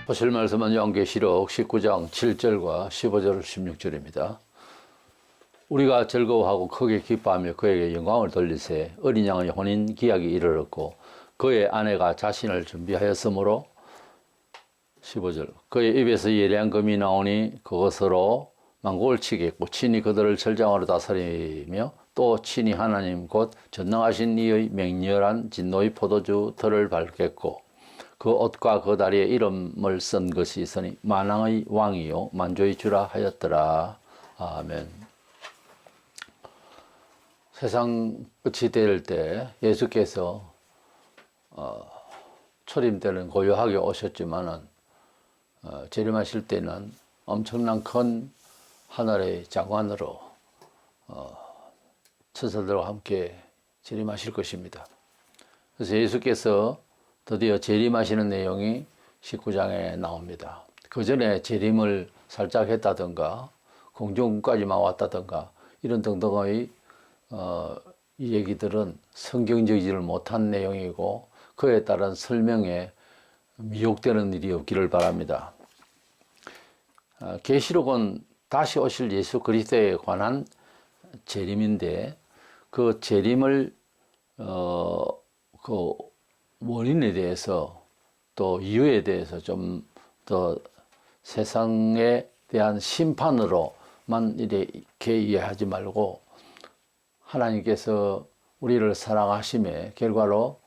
보실 말씀은 요한계시록 19장 7절과 15절 16절입니다. 우리가 즐거워하고 크게 기뻐하며 그에게 영광을 돌리세. 어린 양의 혼인 기약이 이르렀고 그의 아내가 자신을 준비하였으므로 15절 그의 입에서 예리한 금이 나오니 그것으로 만국을 치겠고 친히 그들을 절장으로 다스리며 또 친히 하나님 곧 전능하신 이의 맹렬한 진노의 포도주 들을 밟겠고 그 옷과 그 다리에 이름을 쓴 것이 있으니 만왕의 왕이요 만주의 주라 하였더라. 아멘. 세상 끝이 될 때 예수께서 초림 때는 고요하게 오셨지만은 재림하실 때는 엄청난 큰 하늘의 장관으로 천사들과 함께 재림하실 것입니다. 그래서 예수께서 드디어 재림하시는 내용이 19장에 나옵니다. 그 전에 재림을 살짝 했다든가 공중까지만 왔다든가 이런 등등의 이 얘기들은 성경적이지를 못한 내용이고 그에 따른 설명에 미혹되는 일이 없기를 바랍니다. 계시록은 다시 오실 예수 그리스도에 관한 재림인데 그 재림을 그 원인에 대해서 또 이유에 대해서 좀 더 세상에 대한 심판으로만 이렇게 이해하지 말고 하나님께서 우리를 사랑하심에 결과로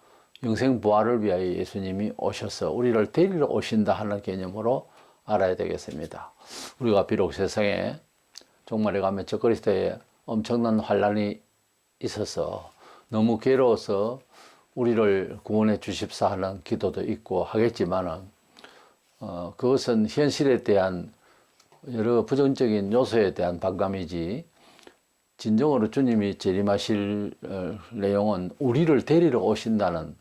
영생 부활을 위하여 예수님이 오셔서 우리를 데리러 오신다 하는 개념으로 알아야 되겠습니다. 우리가 비록 세상에 종말에 가면 저 그리스도에 엄청난 환란이 있어서 너무 괴로워서 우리를 구원해 주십사 하는 기도도 있고 하겠지만은 그것은 현실에 대한 여러 부정적인 요소에 대한 반감이지 진정으로 주님이 재림하실 내용은 우리를 데리러 오신다는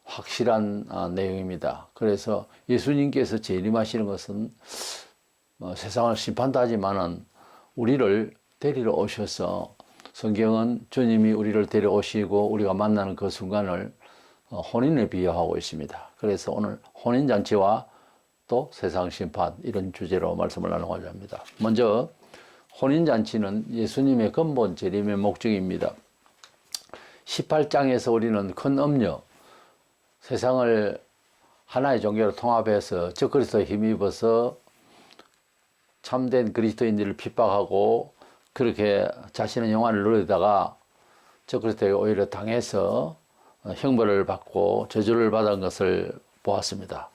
확실한 내용입니다. 그래서 예수님께서 재림하시는 것은 세상을 심판도 하지만은 우리를 데리러 오셔서 성경은 주님이 우리를 데려오시고 우리가 만나는 그 순간을 혼인에 비유하고 있습니다. 그래서 오늘 혼인잔치와 또 세상 심판 이런 주제로 말씀을 나누고자 합니다. 먼저 혼인잔치는 예수님의 근본 재림의 목적입니다. 18장에서 우리는 큰 음료, 세상을 하나의 종교로 통합해서 저 그리스도에 힘입어서 참된 그리스도인들을 핍박하고 그렇게 자신의 영화를 누리다가 저 그리스도에 오히려 당해서 형벌을 받고 저주를 받은 것을 보았습니다.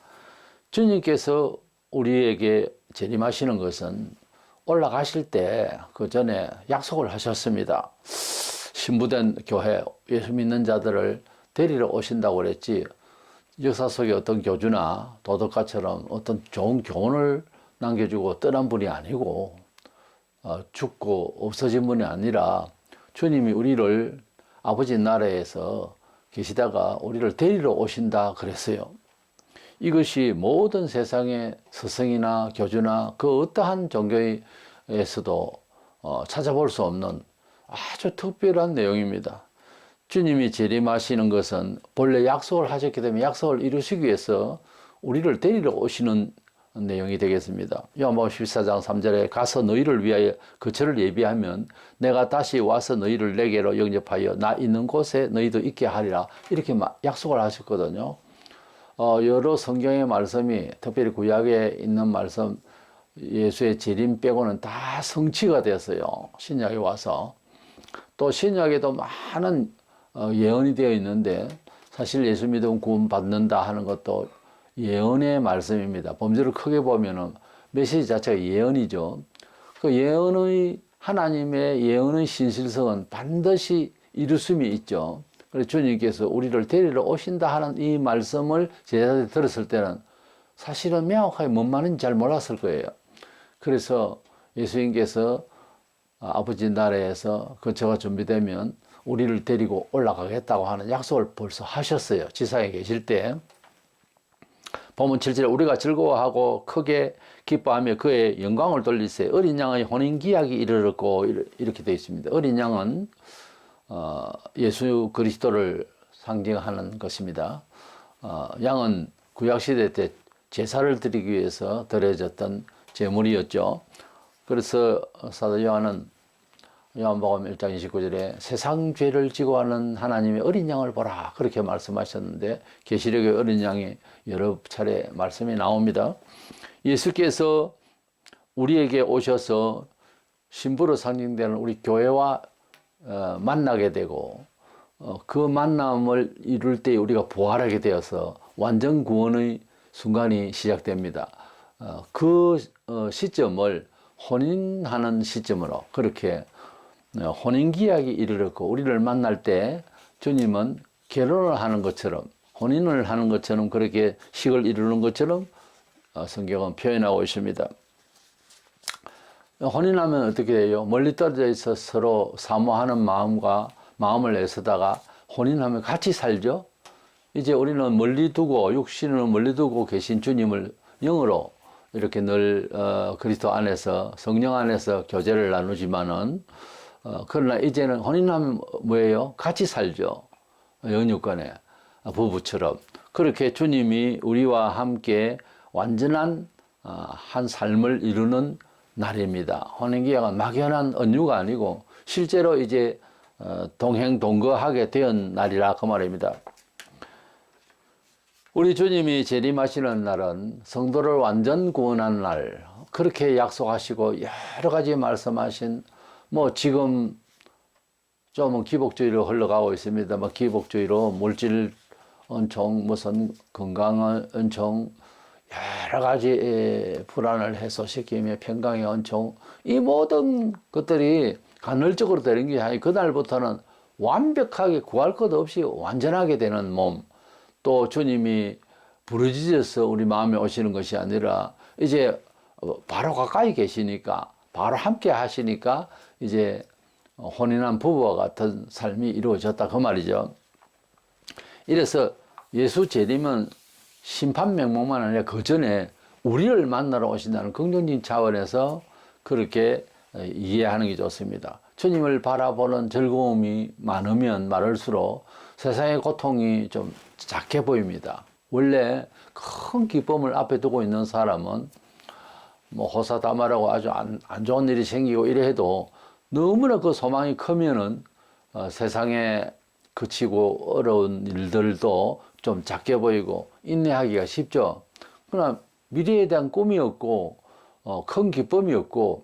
주님께서 우리에게 재림하시는 것은 올라가실 때 그 전에 약속을 하셨습니다. 신부된 교회, 예수 믿는 자들을 데리러 오신다고 그랬지 역사 속에 어떤 교주나 도덕가처럼 어떤 좋은 교훈을 남겨주고 떠난 분이 아니고 죽고 없어진 분이 아니라 주님이 우리를 아버지 나라에서 계시다가 우리를 데리러 오신다 그랬어요. 이것이 모든 세상의 스승이나 교주나 그 어떠한 종교에서도 찾아볼 수 없는 아주 특별한 내용입니다. 주님이 재림하시는 것은 본래 약속을 하셨기 때문에 약속을 이루시기 위해서 우리를 데리러 오시는 내용이 되겠습니다. 요한복음 14장 3절에 가서 너희를 위하여 거처를 예비하면 내가 다시 와서 너희를 내게로 영접하여 나 있는 곳에 너희도 있게 하리라 이렇게 약속을 하셨거든요. 여러 성경의 말씀이 특별히 구약에 있는 말씀 예수의 재림 빼고는 다 성취가 되었어요. 신약에 와서 또 신약에도 많은 예언이 되어 있는데 사실 예수 믿으면 구원 받는다 하는 것도 예언의 말씀입니다. 범죄를 크게 보면은 메시지 자체가 예언이죠. 그 예언의 하나님의 예언의 신실성은 반드시 이루심이 있죠. 그래서 주님께서 우리를 데리러 오신다 하는 이 말씀을 제자들이 들었을 때는 사실은 명확하게 뭔 말인지 잘 몰랐을 거예요. 그래서 예수님께서 아버지 나라에서 거처가 준비되면 우리를 데리고 올라가겠다고 하는 약속을 벌써 하셨어요. 지상에 계실 때. 보면 7절에 우리가 즐거워하고 크게 기뻐하며 그의 영광을 돌리세. 어린 양의 혼인 기약이 이르렀고 이렇게 되어 있습니다. 어린 양은 예수 그리스도를 상징하는 것입니다. 양은 구약시대 때 제사를 드리기 위해서 드려졌던 제물이었죠. 그래서 사도 요한은 요한복음 1장 29절에 세상 죄를 지고 하는 하나님의 어린 양을 보라 그렇게 말씀하셨는데 계시록의 어린 양이 여러 차례 말씀이 나옵니다. 예수께서 우리에게 오셔서 신부로 상징되는 우리 교회와 만나게 되고 그 만남을 이룰 때 우리가 부활하게 되어서 완전 구원의 순간이 시작됩니다. 그 시점을 혼인하는 시점으로 그렇게 혼인기약이 이르렀고 우리를 만날 때 주님은 결혼을 하는 것처럼 혼인을 하는 것처럼 그렇게 식을 이루는 것처럼 성경은 표현하고 있습니다. 혼인하면 어떻게 돼요? 멀리 떨어져 있어 서로 사모하는 마음을 애쓰다가 혼인하면 같이 살죠. 이제 우리는 멀리 두고 육신을 멀리 두고 계신 주님을 영으로 이렇게 늘 그리스도 안에서 성령 안에서 교제를 나누지만은 그러나 이제는 혼인하면 뭐예요? 같이 살죠. 영육간에 부부처럼 그렇게 주님이 우리와 함께 완전한 한 삶을 이루는 날입니다. 혼인기약은 막연한 언유가 아니고 실제로 이제 동행동거하게 된 날이라 그 말입니다. 우리 주님이 재림하시는 날은 성도를 완전 구원하는 날 그렇게 약속하시고 여러 가지 말씀하신 지금 좀 기복주의로 흘러가고 있습니다. 기복주의로 물질 은총 무슨 건강 은총 여러 가지 불안을 해소시키며 평강의 은총 이 모든 것들이 간헐적으로 되는 게 아니고 그날부터는 완벽하게 구할 것 없이 완전하게 되는 몸 또 주님이 부르짖어서 우리 마음에 오시는 것이 아니라 이제 바로 가까이 계시니까 바로 함께 하시니까 이제 혼인한 부부와 같은 삶이 이루어졌다 그 말이죠. 이래서 예수 재림은 심판 명목만 아니라 그 전에 우리를 만나러 오신다는 긍정적인 차원에서 그렇게 이해하는 게 좋습니다. 주님을 바라보는 즐거움이 많으면 많을수록 세상의 고통이 좀 작게 보입니다. 원래 큰 기쁨을 앞에 두고 있는 사람은 호사다마라고 아주 안 좋은 일이 생기고 이래 해도 너무나 그 소망이 크면은 세상에 그치고 어려운 일들도 좀 작게 보이고 인내하기가 쉽죠. 그러나 미래에 대한 꿈이 없고 큰 기쁨이 없고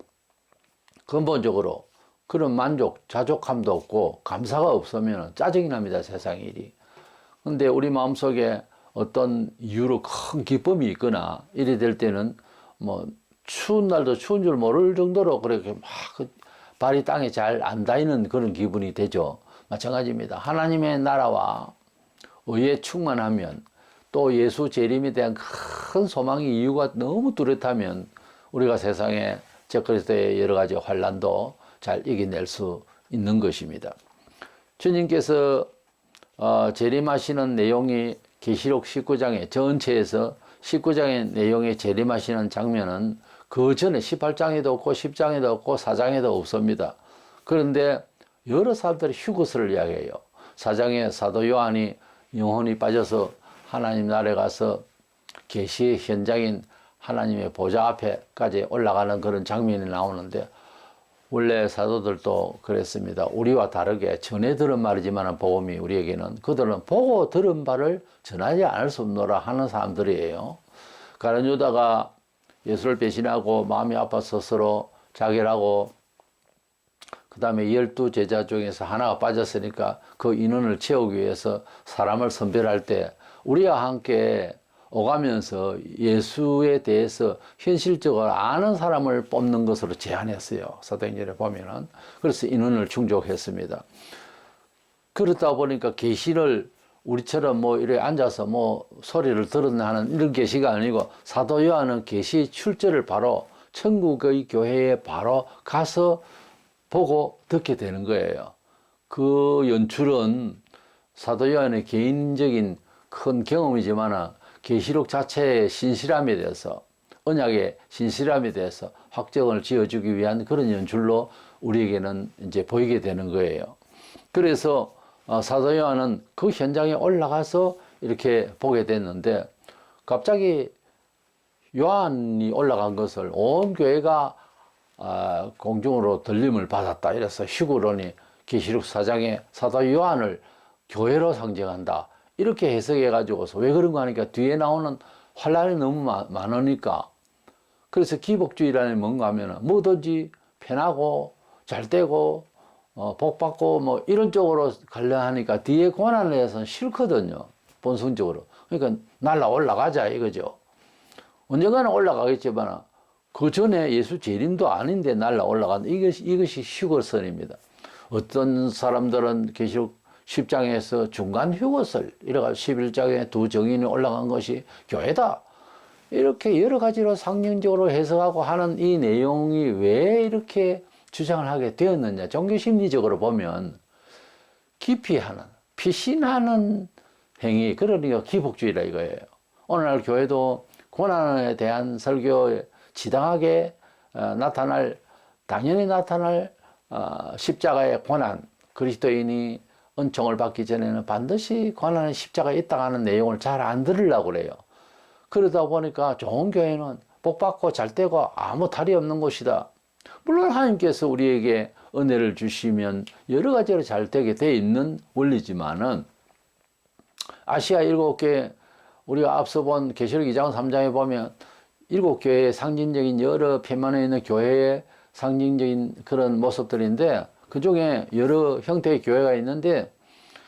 근본적으로 그런 만족, 자족함도 없고 감사가 없으면 짜증이 납니다. 세상 일이. 근데 우리 마음속에 어떤 이유로 큰 기쁨이 있거나 이래 될 때는 추운 날도 추운 줄 모를 정도로 그렇게 발이 땅에 잘 안 닿이는 그런 기분이 되죠. 마찬가지입니다. 하나님의 나라와 의에 충만하면 또 예수 재림에 대한 큰 소망의 이유가 너무 뚜렷하면 우리가 세상에 적그리스도의 여러 가지 환난도 잘 이겨낼 수 있는 것입니다. 주님께서 재림하시는 내용이 계시록 19장의 전체에서 19장의 내용에 재림하시는 장면은 그 전에 18장에도 없고 10장에도 없고 4장에도 없습니다. 그런데 여러 사람들이 휴거스를 이야기해요. 4장에 사도 요한이 영혼이 빠져서 하나님 나라에 가서 계시의 현장인 하나님의 보좌 앞에까지 올라가는 그런 장면이 나오는데 원래 사도들도 그랬습니다. 우리와 다르게 전해 들은 말이지만 복음이 우리에게는 그들은 보고 들은 바를 전하지 않을 수 없노라 하는 사람들이에요. 가룟 유다가 예수를 배신하고 마음이 아파서 스스로 자결하고 그 다음에 12제자 중에서 하나가 빠졌으니까 그 인원을 채우기 위해서 사람을 선별할 때 우리와 함께 오가면서 예수에 대해서 현실적으로 아는 사람을 뽑는 것으로 제안했어요. 사도행전에 보면은. 그래서 인원을 충족했습니다. 그렇다 보니까 계시를 우리처럼 이래 앉아서 소리를 들었나 하는 이런 계시가 아니고 사도 요한은 계시 출처를 바로 천국의 교회에 바로 가서 보고 듣게 되는 거예요. 그 연출은 사도 요한의 개인적인 큰 경험이지만 계시록 자체의 신실함에 대해서 언약의 신실함에 대해서 확정을 지어주기 위한 그런 연출로 우리에게는 이제 보이게 되는 거예요. 그래서 사도 요한은 그 현장에 올라가서 이렇게 보게 됐는데 갑자기 요한이 올라간 것을 온 교회가 공중으로 들림을 받았다. 이래서 히브리론이 계시록 4장에 사도 요한을 교회로 상징한다. 이렇게 해석해 가지고서 왜 그런가 하니까 뒤에 나오는 환란이 너무 많으니까. 그래서 기복주의라는 뭔가 하면은 뭐든지 편하고 잘 되고 복 받고 뭐 이런 쪽으로 가려 하니까 뒤에 고난에 대해서는 싫거든요. 본성적으로. 그러니까 날라 올라가자 이거죠. 언젠가는 올라가겠지만 그 전에 예수 재림도 아닌데 날라 올라간다. 이것이 휴거설입니다. 어떤 사람들은 계시록 10장에서 중간 휴거설, 이래가 11장에 두 정인이 올라간 것이 교회다. 이렇게 여러 가지로 상징적으로 해석하고 하는 이 내용이 왜 이렇게 주장을 하게 되었느냐. 종교 심리적으로 보면 기피하는, 피신하는 행위, 그러니까 기복주의라 이거예요. 오늘날 교회도 고난에 대한 설교에 지당하게 당연히 나타날 십자가의 고난, 그리스도인이 은총을 받기 전에는 반드시 고난의 십자가에 있다고 하는 내용을 잘 안 들으려고 그래요. 그러다 보니까 좋은 교회는 복받고 잘 되고 아무 탈이 없는 곳이다. 물론 하나님께서 우리에게 은혜를 주시면 여러 가지로 잘 되게 돼 있는 원리지만은 아시아 7개 우리가 앞서 본 계시록 2장 3장에 보면 7교회의 상징적인 여러 편만에 있는 교회의 상징적인 그런 모습들인데 그중에 여러 형태의 교회가 있는데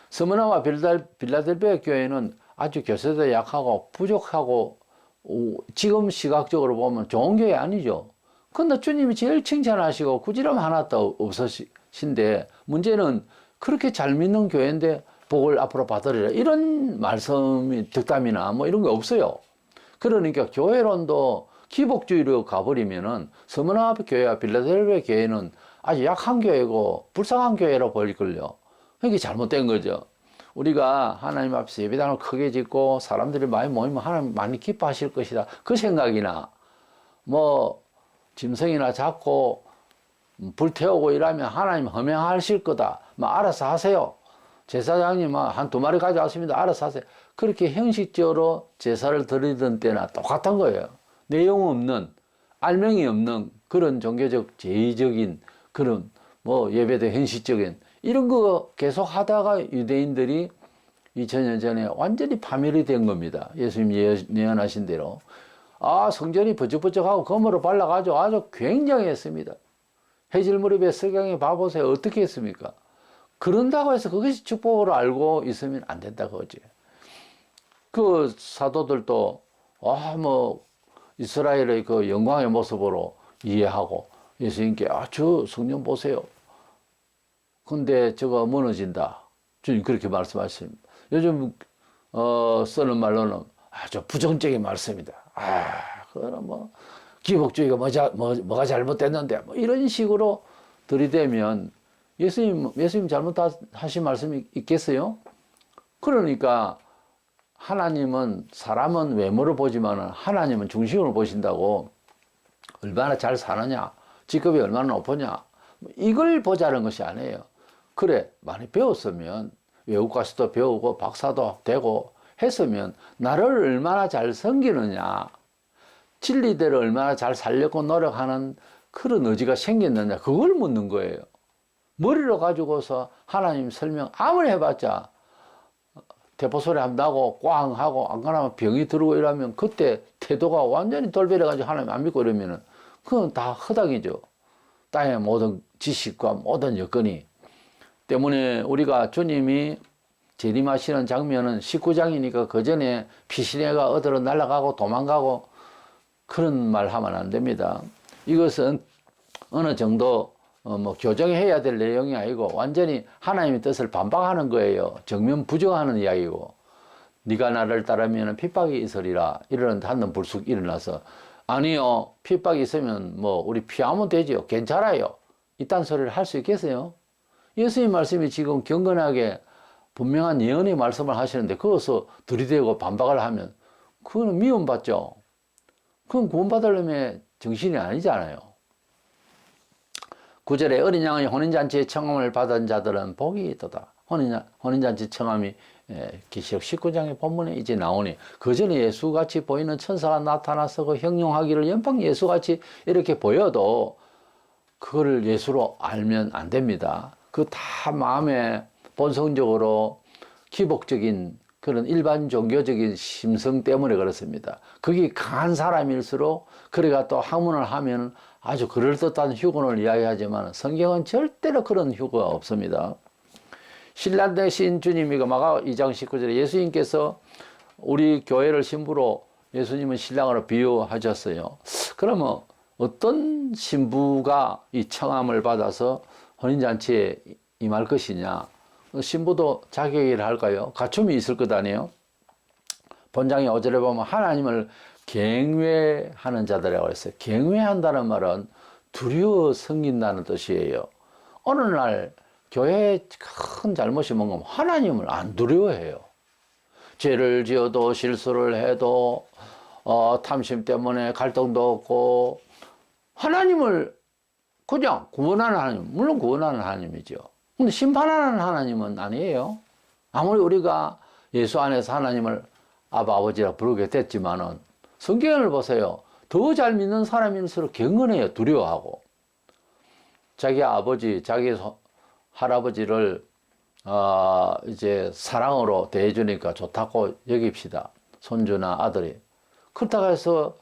스무나와 빌라델비아 교회는 아주 교세도 약하고 부족하고 지금 시각적으로 보면 좋은 교회 아니죠. 근데 주님이 제일 칭찬하시고 꾸지람 하나도 없으신데 문제는 그렇게 잘 믿는 교회인데 복을 앞으로 받으리라 이런 말씀이 득담이나 뭐 이런 게 없어요. 그러니까 교회론도 기복주의로 가버리면은 스무나 교회와 빌라델비아 교회는 아주 약한 교회고 불쌍한 교회로 보일걸요. 그게 잘못된 거죠. 우리가 하나님 앞에서 예배당을 크게 짓고 사람들이 많이 모이면 하나님 많이 기뻐하실 것이다. 그 생각이나 뭐 짐승이나 잡고 불태우고 이러면 하나님 허명하실 거다. 뭐 알아서 하세요. 제사장님 한 2마리 가져왔습니다. 알아서 하세요. 그렇게 형식적으로 제사를 드리던 때나 똑같은 거예요. 내용 없는, 알맹이 없는 그런 종교적 제의적인 그런 뭐 예배도 형식적인 이런 거 계속 하다가 유대인들이 2000년 전에 완전히 파멸이 된 겁니다. 예수님이 예언하신 대로. 성전이 버쩍버쩍하고 검으로 발라가지고 아주 굉장했습니다. 해질 무렵에 석양에 봐보세요. 어떻게 했습니까? 그런다고 해서 그것이 축복으로 알고 있으면 안 된다 그거지. 그 사도들도 이스라엘의 그 영광의 모습으로 이해하고 예수님께 저 성전 보세요. 근데 저거 무너진다. 주님 그렇게 말씀하십니다. 요즘 쓰는 말로는 아주 부정적인 말씀이다. 그거는 뭐 기복주의가 뭐가 잘못됐는데 뭐 이런 식으로 들이대면 예수님 잘못하신 말씀이 있겠어요? 그러니까 하나님은 사람은 외모를 보지만 하나님은 중심으로 보신다고 얼마나 잘 사느냐, 직급이 얼마나 높으냐 이걸 보자는 것이 아니에요. 그래 많이 배웠으면 외국 가서도 배우고 박사도 되고 했으면 나를 얼마나 잘 섬기느냐, 진리대로 얼마나 잘 살려고 노력하는 그런 의지가 생겼느냐 그걸 묻는 거예요. 머리로 가지고서 하나님 설명 아무리 해봤자 대포소리 한다고 꽝 하고 안 그러면 병이 들고 이러면 그때 태도가 완전히 돌변해 가지고 하나님 안 믿고 이러면은 그건 다 허당이죠. 땅의 모든 지식과 모든 여건이 때문에 우리가 주님이 재림하시는 장면은 19장이니까 그 전에 피시내가 어디로 날아가고 도망가고 그런 말 하면 안 됩니다. 이것은 어느 정도 교정해야 될 내용이 아니고 완전히 하나님의 뜻을 반박하는 거예요. 정면 부정하는 이야기고 네가 나를 따르면 핍박이 있으리라 이러는데 한번 불쑥 일어나서 아니요 핍박이 있으면 우리 피하면 되죠. 괜찮아요. 이딴 소리를 할 수 있겠어요? 예수님 말씀이 지금 경건하게 분명한 예언의 말씀을 하시는데 그것을 들이대고 반박을 하면 그거는 미움받죠. 그건 구원받을 놈의 정신이 아니잖아요. 9절에 어린 양의 혼인잔치의 청함을 받은 자들은 복이 있도다. 혼인잔치 청함이 계시록 19장의 본문에 이제 나오니, 그 전에 예수같이 보이는 천사가 나타나서 그 형용하기를 연방 예수같이 이렇게 보여도 그거를 예수로 알면 안 됩니다. 그 다 마음에 본성적으로 기복적인 그런 일반 종교적인 심성 때문에 그렇습니다. 그게 강한 사람일수록, 그래가 또 학문을 하면 아주 그럴듯한 휴건을 이야기하지만 성경은 절대로 그런 휴거가 없습니다. 신랑 되신 주님이 마가 2장 19절에 예수님께서 우리 교회를 신부로, 예수님은 신랑으로 비유하셨어요. 그러면 어떤 신부가 이 청함을 받아서 혼인잔치에 임할 것이냐? 신부도 자격이라 할까요? 갖춤이 있을 것 아니에요? 본장의 5절에 보면 하나님을 경외하는 자들이라고 했어요. 경외한다는 말은 두려워 섬긴다는 뜻이에요. 어느 날 교회에 큰 잘못이 뭔가 하나님을 안 두려워해요. 죄를 지어도 실수를 해도 탐심 때문에 갈등도 없고, 하나님을 그냥 구원하는 하나님, 물론 구원하는 하나님이죠. 근데 심판하는 하나님은 아니에요. 아무리 우리가 예수 안에서 하나님을 아버지라 부르게 됐지만은, 성경을 보세요. 더 잘 믿는 사람일수록 경건해요. 두려워하고. 자기 아버지, 자기 할아버지를 이제 사랑으로 대해주니까 좋다고 여깁시다. 손주나 아들이. 그렇다고 해서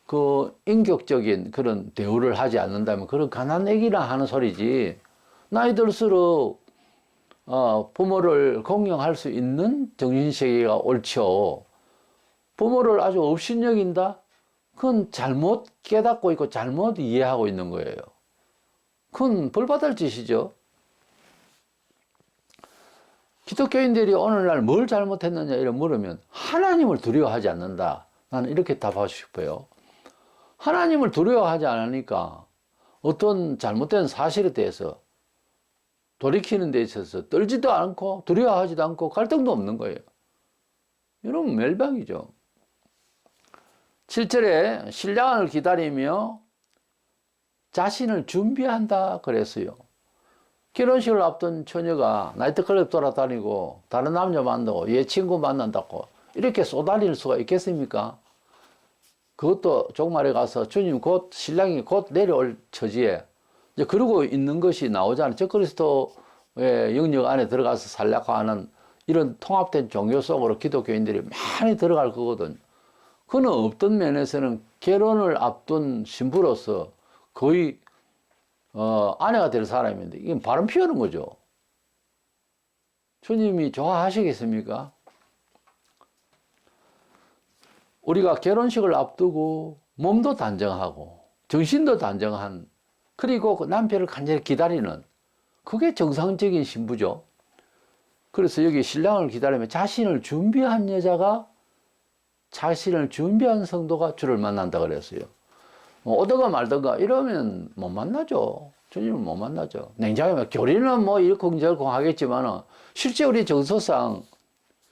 그 인격적인 그런 대우를 하지 않는다면 그런 가난 애기라 하는 소리지. 나이 들수록 부모를 공경할 수 있는 정신세계가 옳죠. 부모를 아주 업신여긴다? 그건 잘못 깨닫고 있고 잘못 이해하고 있는 거예요. 그건 벌받을 짓이죠. 기독교인들이 오늘날 뭘 잘못했느냐 이런 물으면 하나님을 두려워하지 않는다. 나는 이렇게 답하고 싶어요. 하나님을 두려워하지 않으니까 어떤 잘못된 사실에 대해서 돌이키는 데 있어서 떨지도 않고 두려워하지도 않고 갈등도 없는 거예요. 이러면 멸망이죠. 7절에 신랑을 기다리며 자신을 준비한다 그랬어요. 결혼식을 앞둔 처녀가 나이트클럽 돌아다니고 다른 남자 만나고 얘 친구 만난다고 이렇게 쏘달릴 수가 있겠습니까? 그것도 종말에 가서 주님 곧 신랑이 곧 내려올 처지에 이제 그러고 있는 것이 나오잖아요. 저 그리스도의 영역 안에 들어가서 살려고 하는 이런 통합된 종교 속으로 기독교인들이 많이 들어갈 거거든. 그는 어떤 면에서는 결혼을 앞둔 신부로서 거의 아내가 될 사람인데 이게 바람 피우는 거죠. 주님이 좋아하시겠습니까? 우리가 결혼식을 앞두고 몸도 단정하고 정신도 단정한, 그리고 그 남편을 간절히 기다리는, 그게 정상적인 신부죠. 그래서 여기 신랑을 기다리면 자신을 준비한 여자가, 자신을 준비한 성도가 주를 만난다 그랬어요. 오다가 말다가 이러면 못 만나죠. 주님을 못 만나죠. 냉정하게 교리는 뭐 일콩저콩 하겠지만 실제 우리 정서상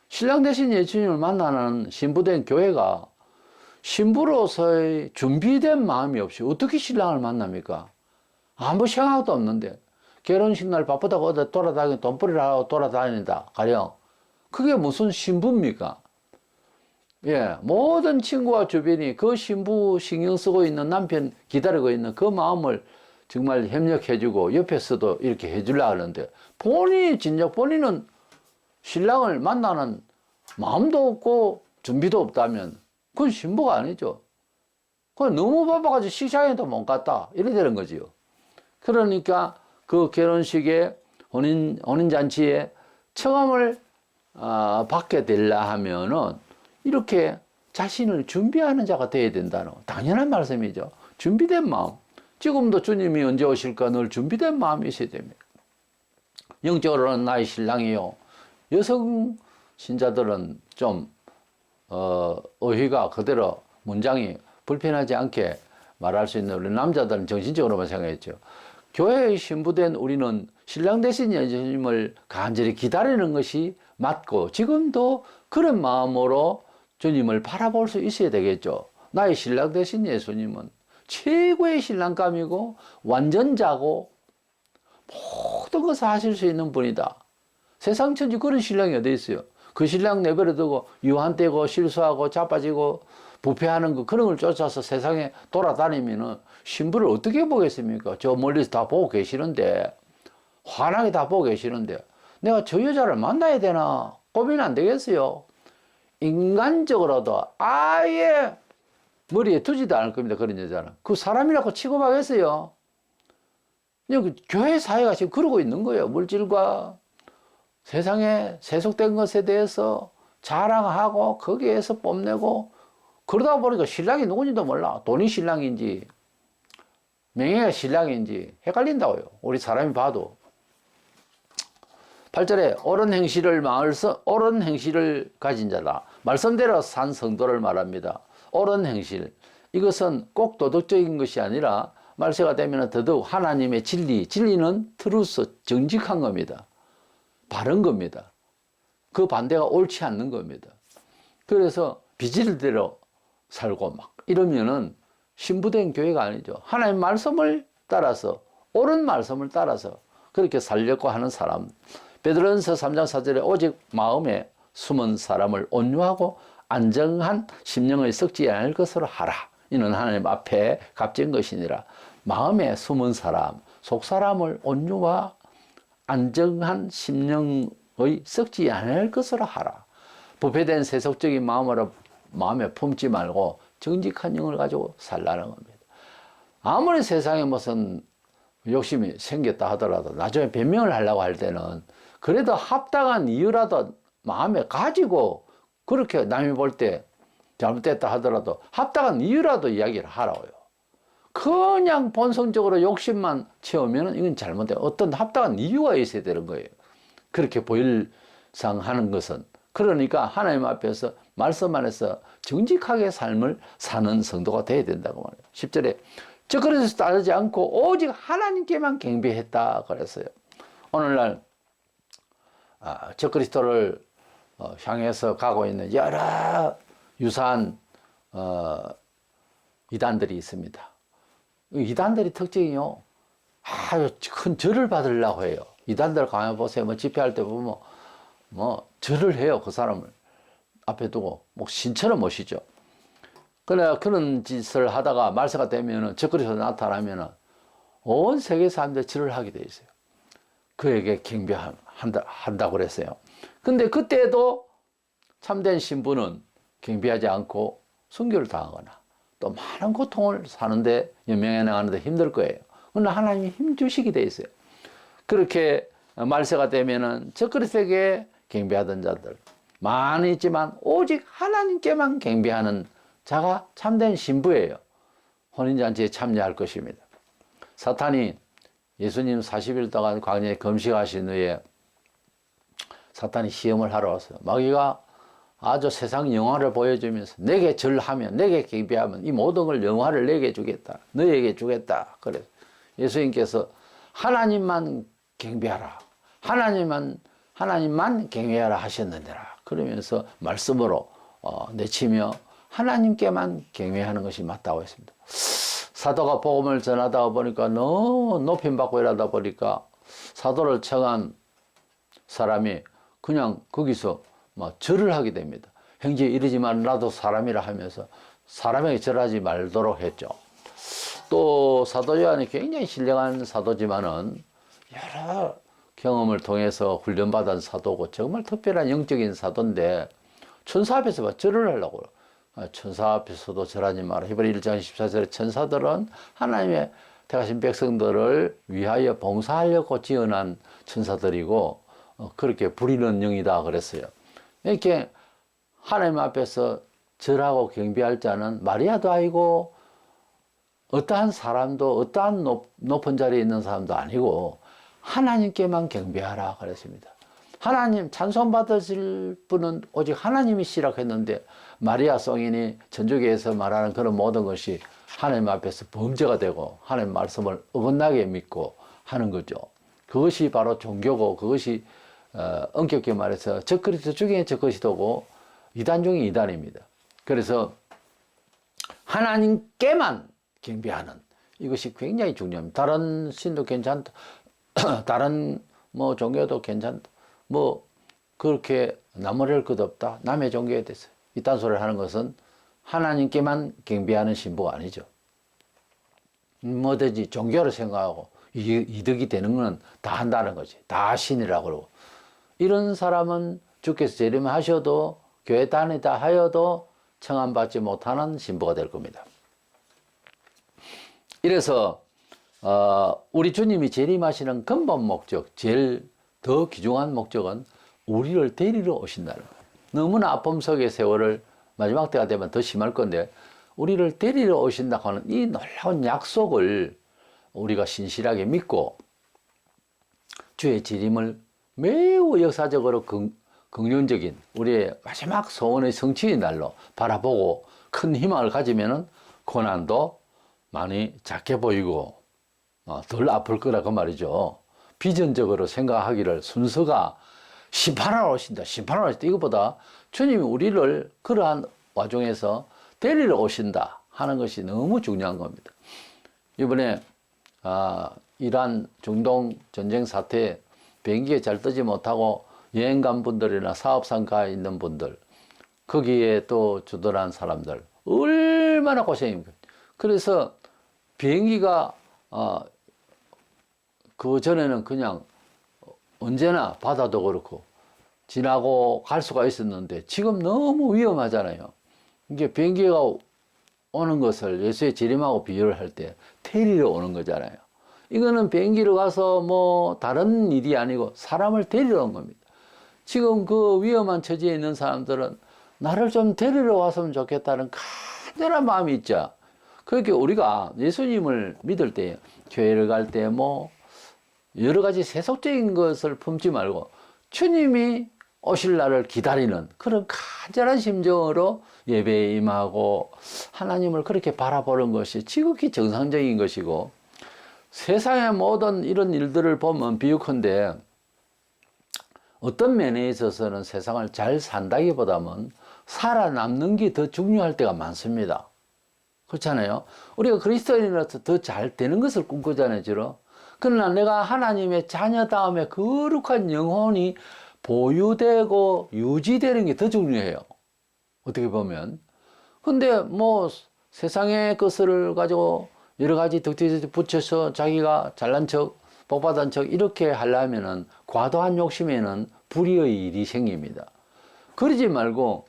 신랑 대신 예수님을 만나는 신부된 교회가 신부로서의 준비된 마음이 없이 어떻게 신랑을 만납니까? 아무 생각도 없는데 결혼식 날 바쁘다고 어디 돌아다니고 돈벌이를 돌아다닌다 가령 그게 무슨 신부입니까? 예, 모든 친구와 주변이 그 신부 신경 쓰고 있는 남편 기다리고 있는 그 마음을 정말 협력해주고 옆에서도 이렇게 해주려고 하는데 진작 본인은 신랑을 만나는 마음도 없고 준비도 없다면 그건 신부가 아니죠. 그건 너무 바빠가지고 식장에도 못 갔다 이래 되는 거지요. 그러니까 그 결혼식에 혼인잔치에 청함을 받게 되려 하면은 이렇게 자신을 준비하는 자가 되어야 된다는 당연한 말씀이죠. 준비된 마음. 지금도 주님이 언제 오실까 늘 준비된 마음이 있어야 됩니다. 영적으로는 나의 신랑이요. 여성 신자들은 좀 어휘가 그대로 문장이 불편하지 않게 말할 수 있는 우리 남자들은 정신적으로만 생각했죠. 교회의 신부된 우리는 신랑 대신 예수님을 간절히 기다리는 것이 맞고 지금도 그런 마음으로 주님을 바라볼 수 있어야 되겠죠. 나의 신랑 대신 예수님은 최고의 신랑감이고 완전자고 모든 것을 하실 수 있는 분이다. 세상 천지 그런 신랑이 어디 있어요? 그 신랑 내버려 두고 유한되고 실수하고 자빠지고 부패하는 거 그런 걸 쫓아서 세상에 돌아다니면은 신부를 어떻게 보겠습니까? 저 멀리서 다 보고 계시는데 환하게 다 보고 계시는데 내가 저 여자를 만나야 되나 고민 안 되겠어요? 인간적으로도 아예 머리에 두지도 않을 겁니다. 그런 여자는. 그 사람이라고 취급하겠어요? 그 교회 사회가 지금 그러고 있는 거예요. 물질과 세상에 세속된 것에 대해서 자랑하고 거기에서 뽐내고 그러다 보니까 신랑이 누군지도 몰라. 돈이 신랑인지 명예가 신랑인지 헷갈린다고요. 우리 사람이 봐도. 8절에 옳은 행실을 가진 자다. 말씀대로 산 성도를 말합니다. 옳은 행실. 이것은 꼭 도덕적인 것이 아니라 말세가 되면 더더욱 하나님의 진리. 진리는 트루스, 정직한 겁니다. 바른 겁니다. 그 반대가 옳지 않는 겁니다. 그래서 비질대로 살고 막 이러면은 신부된 교회가 아니죠. 하나님 말씀을 따라서 옳은 말씀을 따라서 그렇게 살려고 하는 사람. 베드로전서 3장 4절에 오직 마음에 숨은 사람을 온유하고 안정한 심령의 썩지 않을 것으로 하라. 이는 하나님 앞에 값진 것이니라. 마음에 숨은 사람, 속 사람을 온유와 안정한 심령의 썩지 않을 것으로 하라. 부패된 세속적인 마음으로 마음에 품지 말고 정직한 영을 가지고 살라는 겁니다. 아무리 세상에 무슨 욕심이 생겼다 하더라도 나중에 변명을 하려고 할 때는 그래도 합당한 이유라도 마음에 가지고 그렇게 남이 볼 때 잘못됐다 하더라도 합당한 이유라도 이야기를 하라고요. 그냥 본성적으로 욕심만 채우면 이건 잘못돼. 어떤 합당한 이유가 있어야 되는 거예요. 그렇게 보일상 하는 것은. 그러니까 하나님 앞에서 말씀 안에서 정직하게 삶을 사는 성도가 돼야 된다고 말해요. 10절에 적그리스도 따르지 않고 오직 하나님께만 경배했다 그랬어요. 오늘날 적그리스도를 향해서 가고 있는 여러 유사한 이단들이 있습니다. 이단들이 특징이요. 아주 큰 절을 받으려고 해요. 이단들 가만 보세요. 뭐 집회할 때 보면 뭐 절을 해요. 그 사람을 앞에 두고 뭐 신처럼 모시죠. 그래 그런 짓을 하다가 말세가 되면은 적그리스도 나타나면은 온 세계 사람들이 절을 하게 돼 있어요. 그에게 경배한다고 그랬어요. 근데 그때도 참된 신부는 경배하지 않고 순교를 당하거나 또 많은 고통을 사는데 연명해 나가는데 힘들 거예요. 그러나 하나님이 힘 주시게 돼 있어요. 그렇게 말세가 되면은 적그리스도에게 경배하던 자들 많이 있지만 오직 하나님께만 경배하는 자가 참된 신부예요. 혼인잔치에 참여할 것입니다. 사탄이 예수님 40일 동안 광야에 금식하신 후에 사탄이 시험을 하러 왔어요. 마귀가 아주 세상 영화를 보여주면서 내게 절하면 내게 경배하면 이 모든 걸 영화를 내게 주겠다. 너에게 주겠다. 그래서 예수님께서 하나님만 경배하라. 하나님만 경외하라 하셨느니라. 그러면서 말씀으로 내치며 하나님께만 경외하는 것이 맞다고 했습니다. 사도가 복음을 전하다 보니까 너무 높임받고 이러다 보니까 사도를 청한 사람이 그냥 거기서 막 절을 하게 됩니다. 형제 이러지만 나도 사람이라 하면서 사람에게 절하지 말도록 했죠. 또 사도 요한이 굉장히 신령한 사도지만은 여러 경험을 통해서 훈련받은 사도고 정말 특별한 영적인 사도인데 천사 앞에서 절을 하려고 천사 앞에서도 절하지 마라. 히브리 1장 14절에 천사들은 하나님의 택하신 백성들을 위하여 봉사하려고 지어난 천사들이고 그렇게 부리는 영이다 그랬어요. 이렇게 하나님 앞에서 절하고 경배할 자는 마리아도 아니고 어떠한 사람도 어떠한 높은 자리에 있는 사람도 아니고 하나님께만 경배하라 그랬습니다. 하나님 찬송 받으실 분은 오직 하나님이시라고 했는데 마리아 성인이 천주교에서 말하는 그런 모든 것이 하나님 앞에서 범죄가 되고 하나님 말씀을 어긋나게 믿고 하는 거죠. 그것이 바로 종교고 그것이 엄격히 말해서 적그리스도 중에 적그리스도고 이단 중에 이단입니다. 그래서 하나님께만 경배하는 이것이 굉장히 중요합니다. 다른 신도 괜찮다. 다른 뭐 종교도 괜찮다. 뭐 그렇게 나무랄 것 없다. 남의 종교에 대해서 이딴 소리를 하는 것은 하나님께만 경배하는 신부가 아니죠. 뭐든지 종교로 생각하고 이득이 되는 건 다 한다는 거지. 다 신이라고 그러고. 이런 사람은 주께서 재림하셔도 교회 다니다 하여도 청함받지 못하는 신부가 될 겁니다. 이래서 우리 주님이 재림하시는 근본 목적, 제일 더 귀중한 목적은 우리를 데리러 오신다는 거예요. 너무나 아픔 속의 세월을 마지막 때가 되면 더 심할 건데 우리를 데리러 오신다고 하는 이 놀라운 약속을 우리가 신실하게 믿고 주의 재림을 매우 역사적으로 긍정적인 우리의 마지막 소원의 성취의 날로 바라보고 큰 희망을 가지면은 고난도 많이 작게 보이고 덜 아플 거라 그 말이죠. 비전적으로 생각하기를 순서가 심판하러 오신다, 심판하러 오신다. 이것보다 주님이 우리를 그러한 와중에서 데리러 오신다 하는 것이 너무 중요한 겁니다. 이번에 이란 중동 전쟁 사태에 비행기에 잘 뜨지 못하고 여행 간 분들이나 사업상가에 있는 분들, 거기에 또 주둔한 사람들 얼마나 고생입니까. 그래서 비행기가 그 전에는 그냥 언제나 바다도 그렇고 지나고 갈 수가 있었는데 지금 너무 위험하잖아요. 이게 비행기가 오는 것을 예수의 재림하고 비유를 할 때 데리러 오는 거잖아요. 이거는 비행기로 가서 뭐 다른 일이 아니고 사람을 데리러 온 겁니다. 지금 그 위험한 처지에 있는 사람들은 나를 좀 데리러 왔으면 좋겠다는 간절한 마음이 있죠. 그렇게 우리가 예수님을 믿을 때, 교회를 갈 때 뭐 여러 가지 세속적인 것을 품지 말고 주님이 오실 날을 기다리는 그런 간절한 심정으로 예배에 임하고 하나님을 그렇게 바라보는 것이 지극히 정상적인 것이고, 세상의 모든 이런 일들을 보면 비유컨대 어떤 면에 있어서는 세상을 잘 산다기보다는 살아남는 게 더 중요할 때가 많습니다. 그렇잖아요. 우리가 그리스도인이라서 더 잘 되는 것을 꿈꾸잖아요, 주로. 그러나 내가 하나님의 자녀 다음에 거룩한 영혼이 보유되고 유지되는 게 더 중요해요. 어떻게 보면. 근데 뭐 세상의 것을 가지고 여러 가지 덕지덕지 붙여서 자기가 잘난 척, 복받은 척 이렇게 하려면은 과도한 욕심에는 불의의 일이 생깁니다. 그러지 말고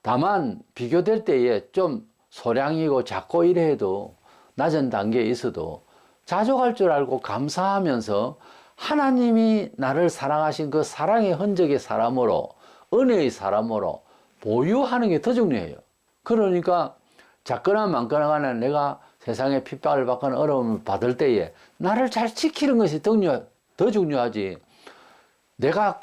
다만 비교될 때에 좀 소량이고 작고 이래 해도 낮은 단계에 있어도 자족할 줄 알고 감사하면서 하나님이 나를 사랑하신 그 사랑의 흔적의 사람으로, 은혜의 사람으로 보유하는 게 더 중요해요. 그러니까 작거나 많거나 간에 내가 세상에 핍박을 받거나 어려움을 받을 때에 나를 잘 지키는 것이 더 중요하지. 내가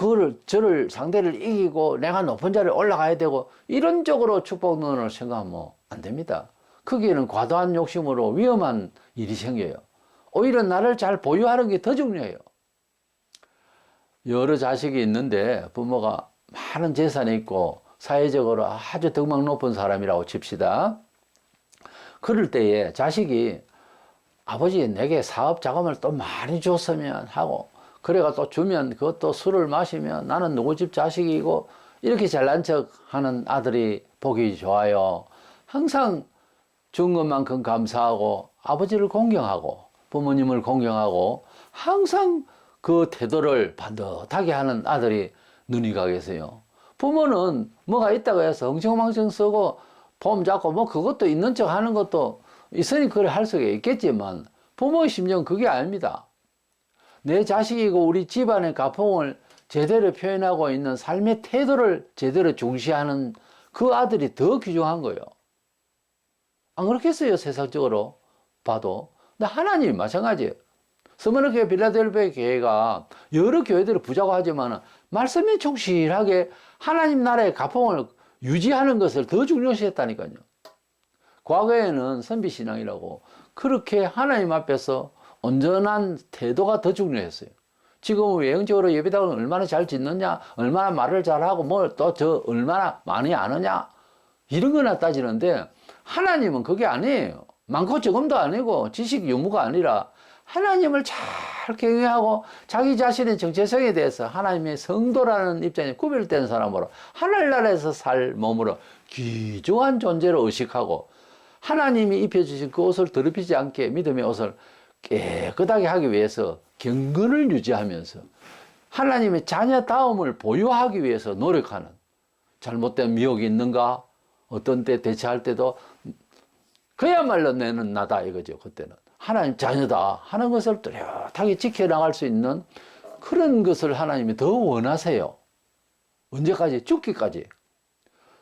저를 상대를 이기고 내가 높은 자리에 올라가야 되고 이런 쪽으로 축복론을 생각하면 안 됩니다. 거기에는 과도한 욕심으로 위험한 일이 생겨요. 오히려 나를 잘 보유하는 게 더 중요해요. 여러 자식이 있는데 부모가 많은 재산이 있고 사회적으로 아주 덕망 높은 사람이라고 칩시다. 그럴 때에 자식이 아버지 내게 사업 자금을 또 많이 줬으면 하고, 그래가 또 주면 그것도 술을 마시면 나는 누구 집 자식이고 이렇게 잘난 척 하는 아들이 보기 좋아요. 항상 준 것만큼 감사하고 아버지를 공경하고 부모님을 공경하고 항상 그 태도를 반듯하게 하는 아들이 눈이 가겠어요. 부모는 뭐가 있다고 해서 엉청망청 쓰고 폼 잡고 뭐 그것도 있는 척 하는 것도 있으니 그래 할 수가 있겠지만 부모의 심정은 그게 아닙니다. 내 자식이고 우리 집안의 가풍을 제대로 표현하고 있는 삶의 태도를 제대로 중시하는 그 아들이 더 귀중한 거예요. 안 그렇겠어요? 세상적으로 봐도. 근데 하나님 마찬가지예요. 스무르 교회 빌라델피아 교회가 여러 교회들을 부자고 하지만 말씀에 충실하게 하나님 나라의 가풍을 유지하는 것을 더 중요시했다니까요. 과거에는 선비신앙이라고 그렇게 하나님 앞에서 온전한 태도가 더 중요했어요. 지금은 외형적으로 예배당을 얼마나 잘 짓느냐, 얼마나 말을 잘하고 뭘 또 얼마나 많이 아느냐 이런 거나 따지는데 하나님은 그게 아니에요. 많고 적음도 아니고 지식 유무가 아니라 하나님을 잘 경외하고 자기 자신의 정체성에 대해서 하나님의 성도라는 입장에 구별된 사람으로 하늘나라에서 살 몸으로 귀중한 존재로 의식하고 하나님이 입혀주신 그 옷을 더럽히지 않게 믿음의 옷을 깨끗하게 하기 위해서 경건을 유지하면서 하나님의 자녀다움을 보유하기 위해서 노력하는, 잘못된 미혹이 있는가 어떤 때 대처할 때도 그야말로 내는 나다 이거죠. 그때는 하나님 자녀다 하는 것을 뚜렷하게 지켜나갈 수 있는 그런 것을 하나님이 더 원하세요. 언제까지? 죽기까지.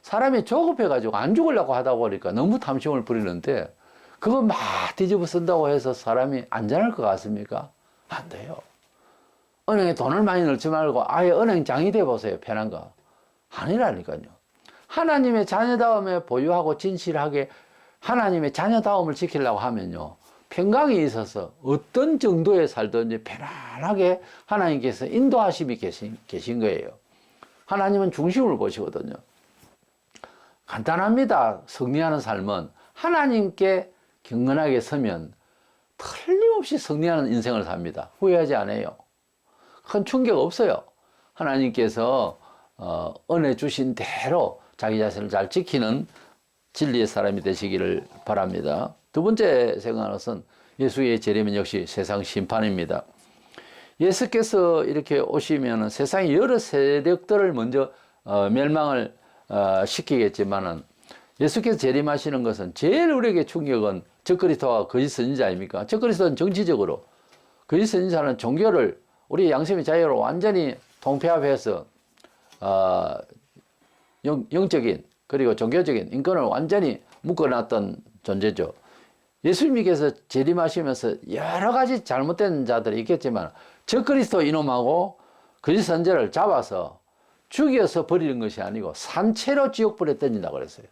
사람이 조급해가지고 안 죽으려고 하다 보니까 너무 탐심을 부리는데 그거 막 뒤집어 쓴다고 해서 사람이 안전할 것 같습니까? 안 돼요. 은행에 돈을 많이 넣지 말고 아예 은행장이 돼보세요. 편한 거. 아니라니까요. 하나님의 자녀다움에 보유하고 진실하게 하나님의 자녀다움을 지키려고 하면요. 평강이 있어서 어떤 정도에 살든지 편안하게 하나님께서 인도하심이 계신 거예요. 하나님은 중심을 보시거든요. 간단합니다. 승리하는 삶은 하나님께 경건하게 서면 틀림없이 승리하는 인생을 삽니다. 후회하지 않아요. 큰 충격 없어요. 하나님께서 은혜 주신 대로 자기 자신을 잘 지키는 진리의 사람이 되시기를 바랍니다. 두 번째 생각하는 것은 예수의 재림은 역시 세상 심판입니다. 예수께서 이렇게 오시면 세상의 여러 세력들을 먼저 멸망을 시키겠지만은 예수께서 재림하시는 것은 제일 우리에게 충격은 적그리스도와 거짓 선지자 아닙니까? 적그리스도는 정치적으로, 거짓 선지자는 종교를 우리 양심의 자유를 완전히 통폐합해서 영적인 그리고 종교적인 인권을 완전히 묶어놨던 존재죠. 예수님께서 재림하시면서 여러 가지 잘못된 자들이 있겠지만 적그리스도 이놈하고 거짓 선지자를 잡아서 죽여서 버리는 것이 아니고 산채로 지옥불에 던진다고 그랬어요.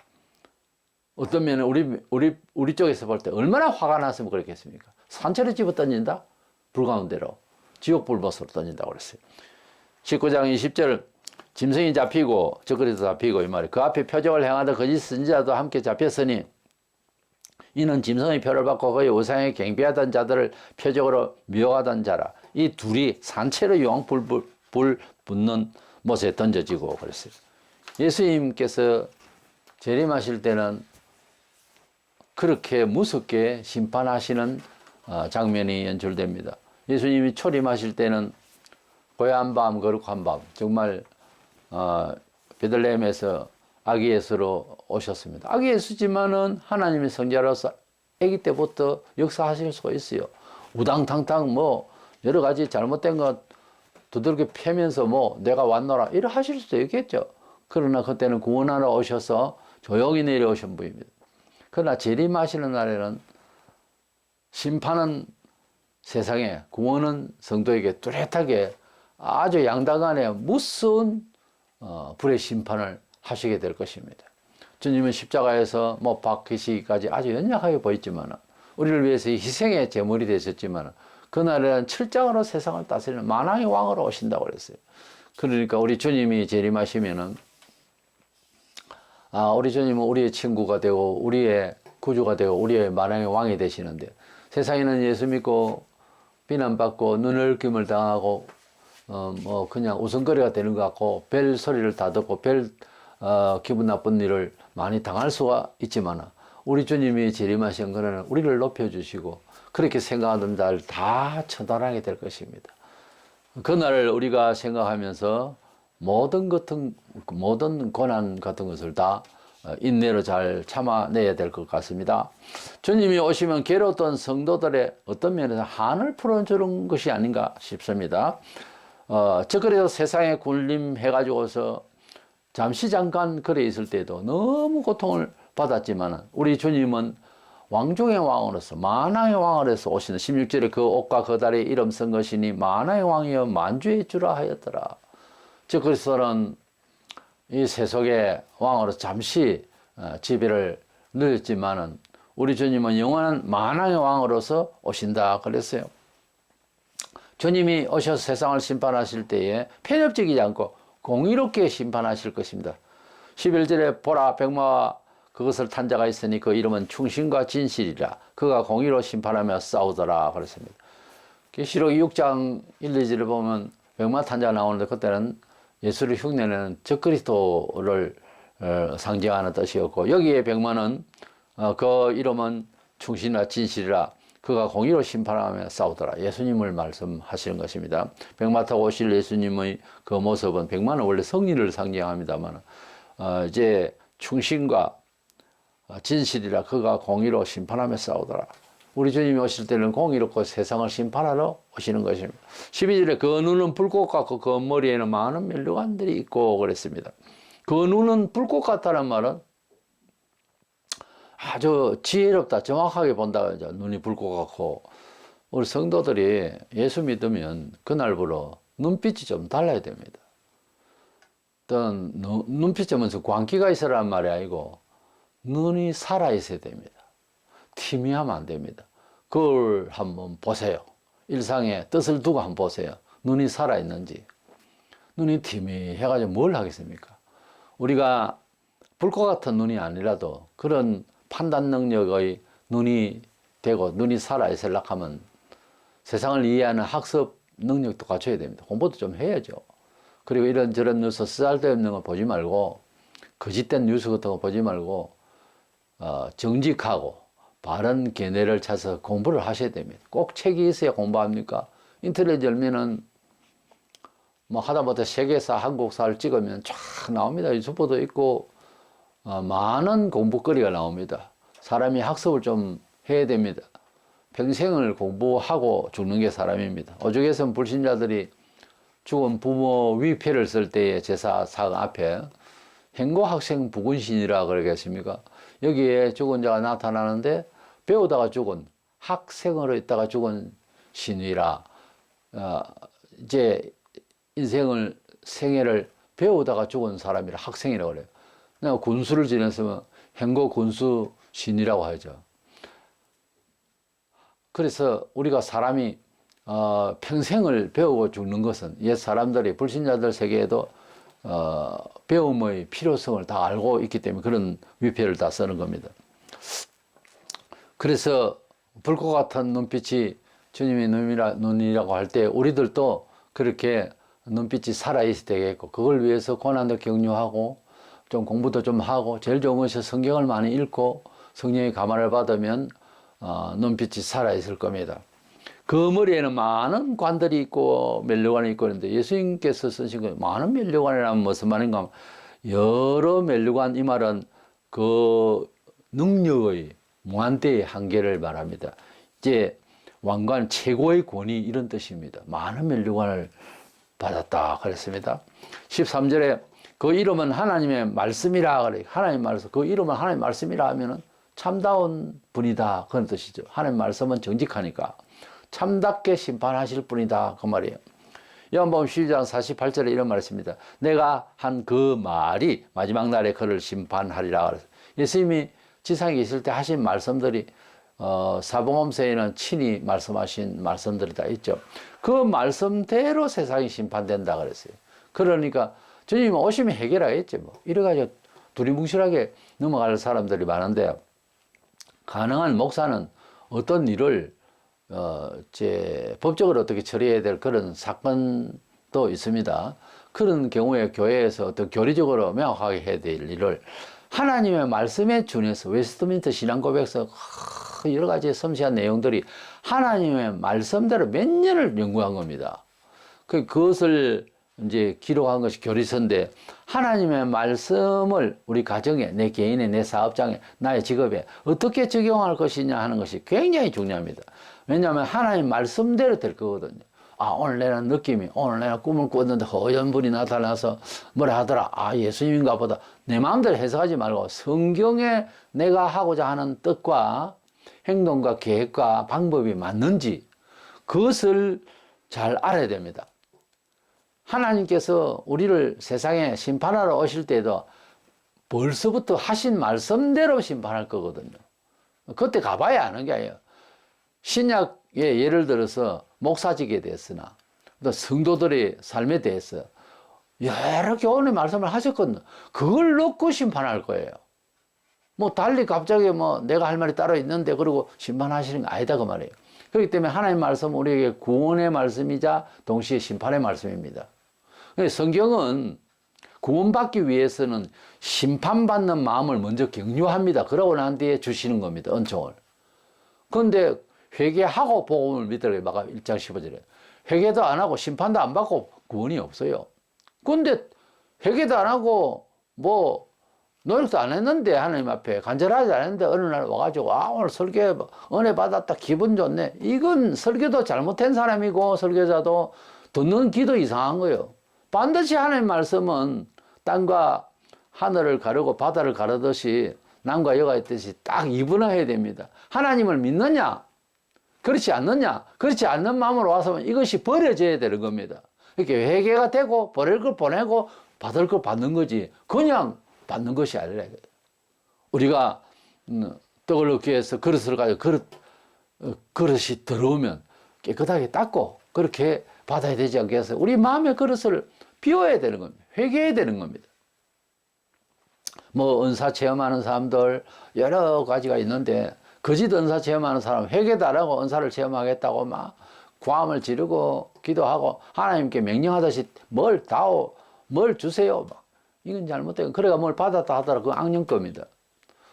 어떤 면에 우리 쪽에서 볼 때 얼마나 화가 났으면 그렇겠습니까? 산채로 집어 던진다? 불 가운데로 지옥불못으로 던진다고 그랬어요. 19장 20절 짐승이 잡히고 적그리스도 잡히고 이 말이 그 앞에 표적을 행하다 거짓 선지자도 함께 잡혔으니 이는 짐승의 표를 받고 그의 우상에 경배하던 자들을 표적으로 미혹하던 자라. 이 둘이 산채로 용불 붙는 못에 던져지고 그랬어요. 예수님께서 재림하실 때는 그렇게 무섭게 심판하시는 장면이 연출됩니다. 예수님이 초림하실 때는 고요한 밤, 거룩한 밤, 정말 베들레헴에서 아기 예수로 오셨습니다. 아기 예수지만은 하나님의 성자로서 아기 때부터 역사하실 수가 있어요. 우당탕탕 뭐 여러 가지 잘못된 것 두들겨 패면서 뭐 내가 왔노라 이래 하실 수도 있겠죠. 그러나 그때는 구원하러 오셔서 조용히 내려오신 분입니다. 그러나 재림하시는 날에는 심판은 세상에, 구원은 성도에게 뚜렷하게 아주 양당간에 무서운 불의 심판을 하시게 될 것입니다. 주님은 십자가에서 못 박히시기까지 아주 연약하게 보였지만 우리를 위해서 희생의 제물이 되셨지만 그날에는 철장으로 세상을 다스리는 만왕의 왕으로 오신다고 그랬어요. 그러니까 우리 주님이 재림하시면은 우리 주님은 우리의 친구가 되고 우리의 구주가 되고 우리의 만왕의 왕이 되시는데 세상에는 예수 믿고 비난받고 눈을김을 당하고 뭐 그냥 웃음거리가 되는 것 같고 별 소리를 다 듣고 별 기분 나쁜 일을 많이 당할 수가 있지만 우리 주님이 재림하신 그날은 우리를 높여주시고 그렇게 생각하던 자를 다 처단하게 될 것입니다. 그날을 우리가 생각하면서 모든 고난 같은 것을 다 인내로 잘 참아내야 될 것 같습니다. 주님이 오시면 괴로웠던 성도들의 어떤 면에서 한을 풀어주는 것이 아닌가 싶습니다. 그래서 세상에 군림해가지고서 잠깐 그래 있을 때도 너무 고통을 받았지만 우리 주님은 왕중의 왕으로서 만왕의 왕으로서 오시는 16절에 그 옷과 그 다리에 이름 쓴 것이니 만왕의 왕이여 만주의 주라 하였더라. 즉 그리스도는 이 세속의 왕으로 잠시 지배를 누렸지만은 우리 주님은 영원한 만왕의 왕으로서 오신다 그랬어요. 주님이 오셔서 세상을 심판하실 때에 편협적이지 않고 공의롭게 심판하실 것입니다. 11절에 보라 백마와 그것을 탄 자가 있으니 그 이름은 충신과 진실이라 그가 공의로 심판하며 싸우더라 그랬습니다. 계시록 6장 1, 2절을 보면 백마탄자가 나오는데 그때는 예수를 흉내내는 적그리스도를 상징하는 뜻이었고, 여기에 백마는 그 이름은 충신이라 진실이라 그가 공의로 심판하며 싸우더라. 예수님을 말씀하시는 것입니다. 백마 타고 오실 예수님의 그 모습은, 백마는 원래 성리를 상징합니다만 이제 충신과 진실이라 그가 공의로 심판하며 싸우더라. 우리 주님이 오실 때는 공의롭고 세상을 심판하러 오시는 것입니다. 12절에 그 눈은 불꽃 같고 그 머리에는 많은 면류관들이 있고 그랬습니다. 그 눈은 불꽃 같다는 말은 아주 지혜롭다, 정확하게 본다. 눈이 불꽃 같고, 우리 성도들이 예수 믿으면 그날부로 눈빛이 좀 달라야 됩니다. 어떤 눈빛이면서 광기가 있으라는 말이 아니고 눈이 살아있어야 됩니다. 희미하면 안 됩니다. 그걸 한번 보세요. 일상에 뜻을 두고 한번 보세요. 눈이 살아있는지. 눈이 희미해가지고 뭘 하겠습니까? 우리가 불꽃 같은 눈이 아니라도 그런 판단 능력의 눈이 되고 눈이 살아있으려고 하면 세상을 이해하는 학습 능력도 갖춰야 됩니다. 공부도 좀 해야죠. 그리고 이런저런 뉴스 쓰잘데없는 거 보지 말고, 거짓된 뉴스 같은 거 보지 말고 정직하고 바른 견해를 찾아서 공부를 하셔야 됩니다. 꼭 책이 있어야 공부합니까? 인터넷 열면은 뭐 하다못해 세계사, 한국사를 찍으면 쫙 나옵니다. 유튜브도 있고 많은 공부거리가 나옵니다. 사람이 학습을 좀 해야 됩니다. 평생을 공부하고 죽는 게 사람입니다. 오죽했으면 불신자들이 죽은 부모 위패를 쓸 때에 제사상 앞에 행고학생 부군신이라 그러겠습니까? 여기에 죽은 자가 나타나는데 배우다가 죽은, 학생으로 있다가 죽은 신이라, 이제 인생을, 생애를 배우다가 죽은 사람이라 학생이라고 그래요. 내가 군수를 지냈으면 행고 군수 신이라고 하죠. 그래서 우리가 사람이 평생을 배우고 죽는 것은, 옛 사람들이, 불신자들 세계에도 배움의 필요성을 다 알고 있기 때문에 그런 위패를 다 쓰는 겁니다. 그래서 불꽃 같은 눈빛이 주님의 눈이라고 할 때 우리들도 그렇게 눈빛이 살아있어야 되겠고, 그걸 위해서 고난도 격려하고 좀 공부도 좀 하고, 제일 좋은 것이 성경을 많이 읽고 성령의 감화를 받으면 눈빛이 살아있을 겁니다. 그 머리에는 많은 관들이 있고 면류관이 있고 그런데, 예수님께서 쓰신 거 많은 면류관이라면 무슨 말인가? 여러 면류관, 이 말은 그 능력의 무한대의 한계를 말합니다. 이제 왕관, 최고의 권위, 이런 뜻입니다. 많은 면류관을 받았다 그랬습니다. 13절에 그 이름은 하나님의 말씀이라 그래. 하나님 말씀, 그 이름은 하나님 말씀이라 하면은 참다운 분이다, 그런 뜻이죠. 하나님 말씀은 정직하니까 참답게 심판하실 분이다, 그 말이에요. 요한복음 12장 48절에 이런 말이 있습니다. 내가 한 그 말이 마지막 날에 그를 심판하리라 그래서, 예수님이 지상에 계실 때 하신 말씀들이 사복음서에는 친히 말씀하신 말씀들이 다 있죠. 그 말씀대로 세상이 심판된다 그랬어요. 그러니까 주님 오시면 해결하겠지 뭐. 이래가지고 두리뭉실하게 넘어갈 사람들이 많은데, 가능한 목사는 어떤 일을 법적으로 어떻게 처리해야 될 그런 사건도 있습니다. 그런 경우에 교회에서 어떤 교리적으로 명확하게 해야 될 일을 하나님의 말씀에 준해서, 웨스트민스터 신앙고백서 여러 가지 섬세한 내용들이 하나님의 말씀대로 몇 년을 연구한 겁니다. 그것을 이제 기록한 것이 교리서인데, 하나님의 말씀을 우리 가정에, 내 개인에, 내 사업장에, 나의 직업에 어떻게 적용할 것이냐 하는 것이 굉장히 중요합니다. 왜냐하면 하나님 말씀대로 될 거거든요. 오늘 내가 느낌이, 오늘 내가 꿈을 꿨는데 허연 분이 나타나서 뭐라 하더라. 예수님인가 보다. 내 마음대로 해석하지 말고 성경에 내가 하고자 하는 뜻과 행동과 계획과 방법이 맞는지, 그것을 잘 알아야 됩니다. 하나님께서 우리를 세상에 심판하러 오실 때도 벌써부터 하신 말씀대로 심판할 거거든요. 그때 가봐야 아는 게 아니에요. 신약에 예를 들어서 목사직에 대해서나 또 성도들의 삶에 대해서 여러 교훈의 말씀을 하셨거든요. 그걸 놓고 심판할 거예요. 뭐 달리 갑자기 뭐 내가 할 말이 따로 있는데 그러고 심판하시는 거 아니다 그 말이에요. 그렇기 때문에 하나님 말씀은 우리에게 구원의 말씀이자 동시에 심판의 말씀입니다. 성경은 구원받기 위해서는 심판받는 마음을 먼저 격려합니다. 그러고 난 뒤에 주시는 겁니다. 은총을. 그런데 회개하고 복음을 믿으라 막 1장 15절에 회개도 안 하고 심판도 안 받고 구원이 없어요. 그런데 회개도 안 하고 뭐 노력도 안 했는데 하나님 앞에 간절하지 않았는데 어느 날 와가지고 오늘 설교 은혜 받았다 기분 좋네. 이건 설교도 잘못한 사람이고 설교자도 듣는 귀도 이상한 거예요. 반드시 하나님 말씀은 땅과 하늘을 가르고 바다를 가르듯이 남과 여가 있듯이 딱 이분화해야 됩니다. 하나님을 믿느냐? 그렇지 않느냐? 그렇지 않는 마음으로 와서 이것이 버려져야 되는 겁니다. 이렇게 회개가 되고 버릴 걸 보내고 받을 걸 받는 거지 그냥 받는 것이 아니라 우리가 떡을 얻기 위해서 그릇을 가지고 그릇이 더러우면 깨끗하게 닦고 그렇게 받아야 되지 않겠어요? 우리 마음의 그릇을 비워야 되는 겁니다. 회개해야 되는 겁니다. 뭐 은사 체험하는 사람들 여러 가지가 있는데 거짓 은사 체험하는 사람 회개도 안 하고 은사를 체험하겠다고 막 고함을 지르고 기도하고 하나님께 명령하듯이 뭘 다오 뭘 주세요 막 이건 잘못된 그래가 뭘 받았다 하더라 그건 악령급입니다.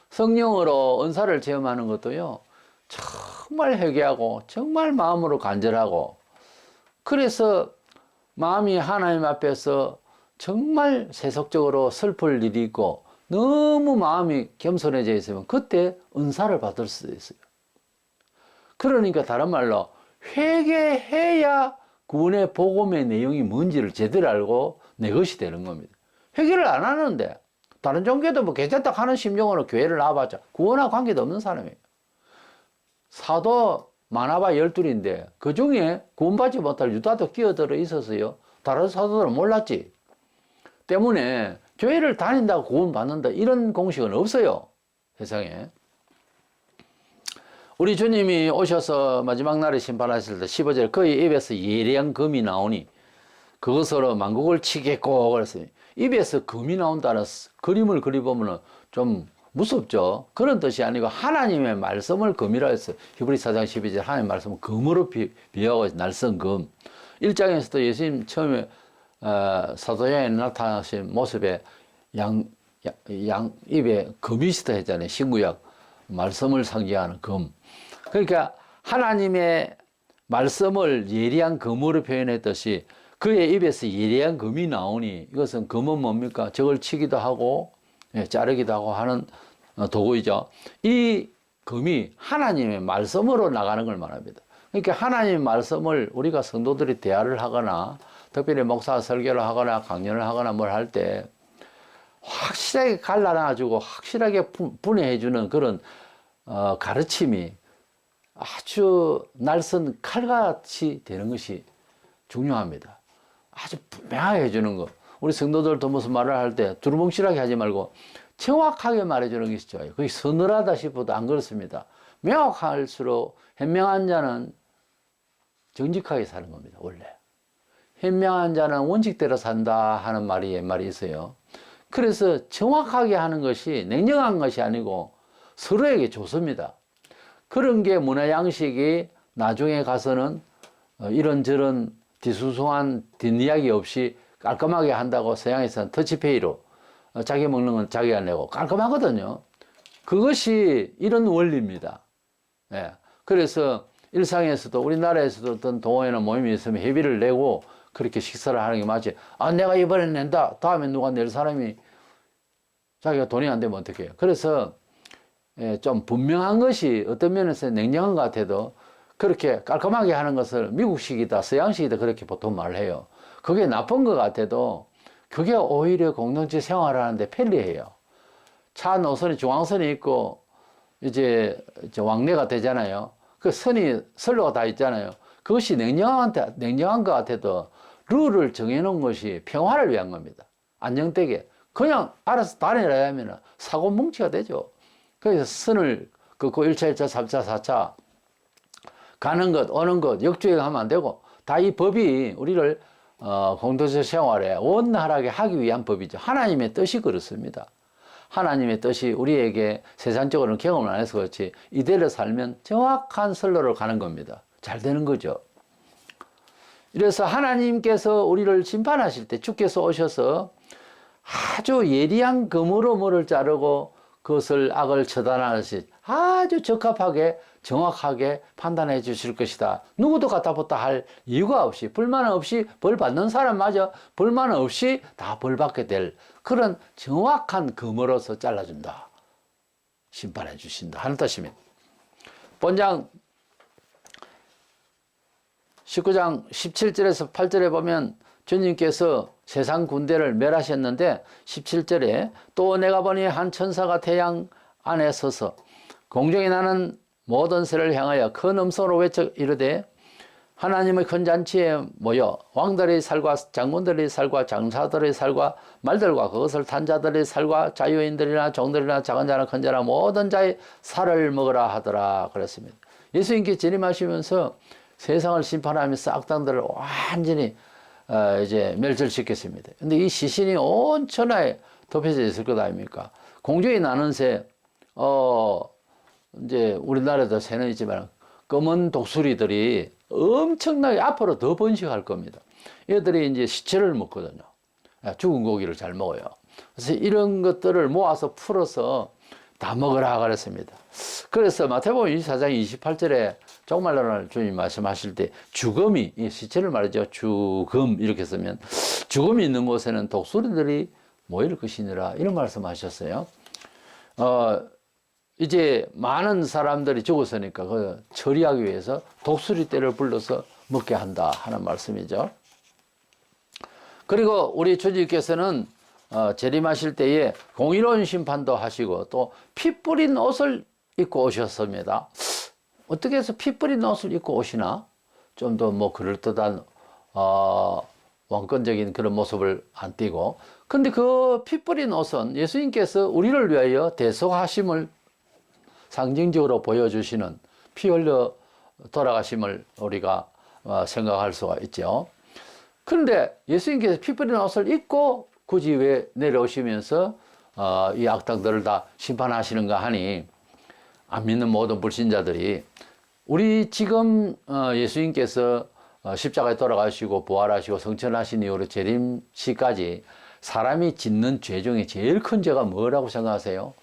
성령으로 은사를 체험하는 것도요 정말 회개하고 정말 마음으로 간절하고 그래서 마음이 하나님 앞에서 정말 세속적으로 슬플 일이 있고 너무 마음이 겸손해져 있으면 그때 은사를 받을 수도 있어요. 그러니까 다른 말로 회개해야 구원의 복음의 내용이 뭔지를 제대로 알고 내 것이 되는 겁니다. 회개를 안 하는데 다른 종교도 뭐 괜찮다 하는 심정으로 교회를 나와봤자 구원하고 관계도 없는 사람이에요. 사도 많아봐 12인데 그 중에 구원받지 못할 유다도 끼어들어 있었어요. 다른 사도들은 몰랐지. 때문에 교회를 다닌다고 구원받는다 이런 공식은 없어요. 세상에. 우리 주님이 오셔서 마지막 날에 심판하실 때 15절 그의 입에서 예리한 금이 나오니 그것으로 만국을 치겠고 그랬어요. 입에서 금이 나온다는 그림을 그려보면 좀 무섭죠. 그런 뜻이 아니고 하나님의 말씀을 금이라 했어요. 히브리 4장 12절 하나님의 말씀은 금으로 비유하고 날선 금. 1장에서도 예수님 처음에 사도행에 나타나신 모습에 양 입에 금이 있다 했잖아요. 신구약 말씀을 상징하는 금. 그러니까 하나님의 말씀을 예리한 금으로 표현했듯이 그의 입에서 예리한 금이 나오니 이것은 금은 뭡니까? 적을 치기도 하고 자르기도 하고 하는 도구이죠. 이 금이 하나님의 말씀으로 나가는 걸 말합니다. 그러니까 하나님의 말씀을 우리가 성도들이 대화를 하거나 특별히 목사 설교를 하거나 강연을 하거나 뭘 할 때 확실하게 갈라놔주고 확실하게 분해해주는 그런 가르침이 아주 날선 칼같이 되는 것이 중요합니다. 아주 분명하게 해주는 거. 우리 성도들도 무슨 말을 할 때 두루뭉실하게 하지 말고 정확하게 말해주는 것이 좋아요. 그게 서늘하다 싶어도 안 그렇습니다. 명확할수록 현명한 자는 정직하게 사는 겁니다. 원래. 현명한 자는 원칙대로 산다 하는 말이 옛말이 있어요. 그래서 정확하게 하는 것이 냉정한 것이 아니고 서로에게 좋습니다. 그런 게 문화 양식이 나중에 가서는 이런저런 뒤숭숭한 뒷이야기 없이 깔끔하게 한다고 서양에서는 터치페이로 자기 먹는 건 자기가 내고 깔끔하거든요. 그것이 이런 원리입니다. 예. 그래서 일상에서도 우리나라에서도 어떤 동호회나 모임이 있으면 회비를 내고 그렇게 식사를 하는 게 맞지. 아, 내가 이번에 낸다. 다음에 누가 낼 사람이 자기가 돈이 안 되면 어떡해요. 그래서 좀 분명한 것이 어떤 면에서 냉정한 것 같아도 그렇게 깔끔하게 하는 것을 미국식이다, 서양식이다 그렇게 보통 말해요. 그게 나쁜 것 같아도 그게 오히려 공동체 생활하는데 편리해요. 차 노선이 중앙선이 있고 이제 왕래가 되잖아요. 그 선로가 다 있잖아요. 그것이 냉정한 것 같아도 룰을 정해놓은 것이 평화를 위한 겁니다. 안정되게. 그냥 알아서 다니라 하면 사고 뭉치가 되죠. 그래서 선을 긋고 1차, 2차, 3차, 4차 가는 것, 오는 것, 역주행하면 안 되고 다 이 법이 우리를 공동체 생활에 원활하게 하기 위한 법이죠. 하나님의 뜻이 그렇습니다. 하나님의 뜻이 우리에게 세상적으로는 경험을 안 해서 그렇지 이대로 살면 정확한 선로를 가는 겁니다. 잘 되는 거죠. 이래서 하나님께서 우리를 심판하실 때 주께서 오셔서 아주 예리한 검으로 물을 자르고 그것을 악을 처단하듯이 아주 적합하게 정확하게 판단해 주실 것이다. 누구도 갖다붙다 할 이유가 없이 불만 없이 벌 받는 사람마저 불만 없이 다 벌 받게 될 그런 정확한 검으로서 잘라준다. 심판해 주신다 하는 뜻입니다. 본장 19장 17절에서 8절에 보면 주님께서 세상 군대를 멸하셨는데 17절에 또 내가 보니 한 천사가 태양 안에 서서 공중에 나는 모든 새를 향하여 큰 음성으로 외쳐 이르되 하나님의 큰 잔치에 모여 왕들의 살과 장군들의 살과 장사들의 살과 말들과 그것을 탄 자들의 살과 자유인들이나 종들이나 작은 자나 큰 자나 모든 자의 살을 먹으라 하더라 그랬습니다. 예수님께 재림하시면서 세상을 심판하면서 악당들을 완전히 이제 멸절시켰습니다. 근데 이 시신이 온 천하에 덮여져 있을 것 아닙니까? 공중에 나는 새, 이제 우리나라에도 새는 있지만 검은 독수리들이 엄청나게 앞으로 더 번식할 겁니다. 얘들이 이제 시체를 먹거든요. 죽은 고기를 잘 먹어요. 그래서 이런 것들을 모아서 풀어서 다 먹으라 그랬습니다. 그래서 마태복음 24장 28절에 종말론을 주님 말씀하실 때 죽음이, 이 시체를 말이죠. 죽음 이렇게 쓰면 죽음이 있는 곳에는 독수리들이 모일 것이니라 이런 말씀하셨어요. 이제 많은 사람들이 죽었으니까 그 처리하기 위해서 독수리 떼를 불러서 먹게 한다 하는 말씀이죠. 그리고 우리 주님께서는 재림하실 때에 공의로운 심판도 하시고 또 피 뿌린 옷을 입고 오셨습니다. 어떻게 해서 피 뿌린 옷을 입고 오시나? 좀 더 뭐 그럴듯한 왕권적인 그런 모습을 안 띠고, 근데 그 피 뿌린 옷은 예수님께서 우리를 위하여 대속하심을 상징적으로 보여주시는 피 흘려 돌아가심을 우리가 생각할 수가 있죠. 그런데 예수님께서 피 뿌린 옷을 입고 굳이 왜 내려오시면서 이 악당들을 다 심판하시는가 하니, 안 믿는 모든 불신자들이 우리 지금 예수님께서 십자가에 돌아가시고 부활하시고 성천하신 이후로 재림 시까지 사람이 짓는 죄 중에 제일 큰 죄가 뭐라고 생각하세요?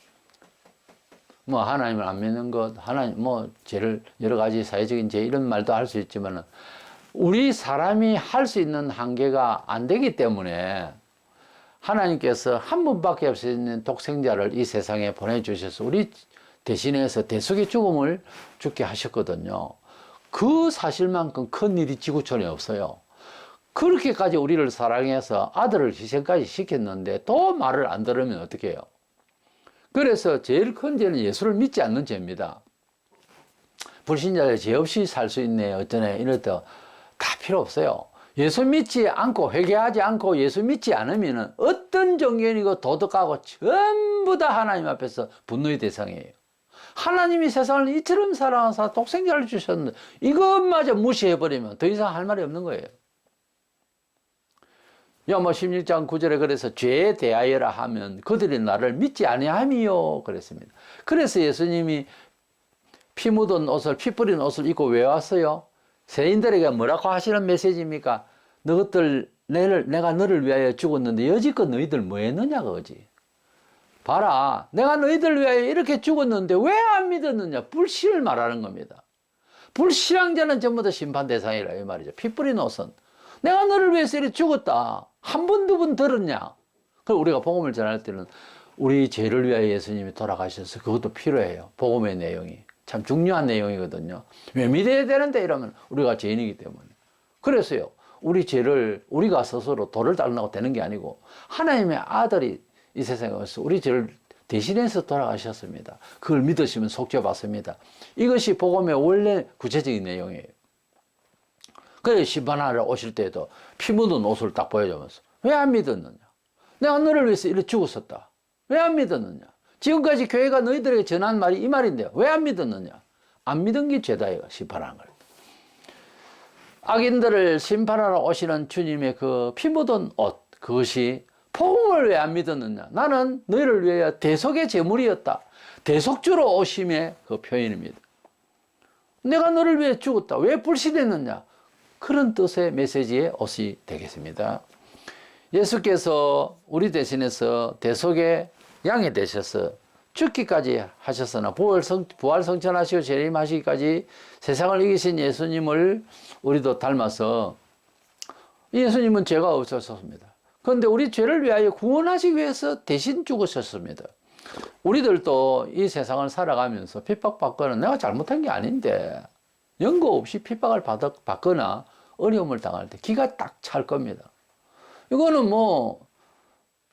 뭐 하나님을 안 믿는 것, 하나님 뭐 죄를 여러 가지 사회적인 죄 이런 말도 할 수 있지만은 우리 사람이 할 수 있는 한계가 안 되기 때문에 하나님께서 한 분밖에 없는 독생자를 이 세상에 보내주셔서 우리 대신해서 대속의 죽음을 죽게 하셨거든요. 그 사실만큼 큰 일이 지구촌에 없어요. 그렇게까지 우리를 사랑해서 아들을 희생까지 시켰는데 또 말을 안 들으면 어떻게 해요? 그래서 제일 큰 죄는 예수를 믿지 않는 죄입니다. 불신자들 죄 없이 살 수 있네 어쩌네 이럴 때 다 필요 없어요. 예수 믿지 않고 회개하지 않고 예수 믿지 않으면 어떤 종교인이고 도덕하고 전부 다 하나님 앞에서 분노의 대상이에요. 하나님이 세상을 이처럼 사랑하사 독생자를 주셨는데 이것마저 무시해버리면 더 이상 할 말이 없는 거예요. 요모 16장 9절에 그래서 죄에 대하여라 하면 그들이 나를 믿지 아니함이요 그랬습니다. 그래서 예수님이 피 묻은 옷을, 피 뿌린 옷을 입고 왜 왔어요? 세인들에게 뭐라고 하시는 메시지입니까? 너희들 내가 너를 위하여 죽었는데 여지껏 너희들 뭐 했느냐 그거지. 봐라, 내가 너희들 위하여 이렇게 죽었는데 왜 안 믿었느냐? 불신을 말하는 겁니다. 불신앙 자는 전부 다 심판 대상이라 이 말이죠. 피 뿌린 옷은 내가 너를 위해서 이렇게 죽었다. 한 번, 두 번 들었냐? 그럼 우리가 복음을 전할 때는 우리 죄를 위하여 예수님이 돌아가셔서 그것도 필요해요. 복음의 내용이. 참 중요한 내용이거든요. 왜 믿어야 되는데 이러면 우리가 죄인이기 때문에. 그래서요. 우리 죄를 우리가 스스로 돌을 닦으려고 되는 게 아니고 하나님의 아들이 이 세상에 와서 우리 죄를 대신해서 돌아가셨습니다. 그걸 믿으시면 속죄받습니다. 이것이 복음의 원래 구체적인 내용이에요. 그래서 심판하러 오실 때에도 피 묻은 옷을 딱 보여주면서 왜 안 믿었느냐? 내가 너를 위해서 이렇게 죽었었다. 왜 안 믿었느냐? 지금까지 교회가 너희들에게 전한 말이 이 말인데요. 왜 안 믿었느냐? 안 믿은 게 죄다 이거 심판하는 거예요. 악인들을 심판하러 오시는 주님의 그 피 묻은 옷, 그것이 복음을 왜 안 믿었느냐? 나는 너희를 위하여 대속의 제물이었다. 대속주로 오심의 그 표현입니다. 내가 너를 위해 죽었다. 왜 불신했느냐? 그런 뜻의 메시지의 옷이 되겠습니다. 예수께서 우리 대신해서 대속의 양이 되셔서 죽기까지 하셨으나 부활 성천하시고 재림하시기까지 세상을 이기신 예수님을 우리도 닮아서 예수님은 죄가 없으셨습니다. 그런데 우리 죄를 위하여 구원하시기 위해서 대신 죽으셨습니다. 우리들도 이 세상을 살아가면서 핍박받거나 내가 잘못한 게 아닌데 연고 없이 핍박을 받거나 어려움을 당할 때 기가 딱 찰 겁니다. 이거는 뭐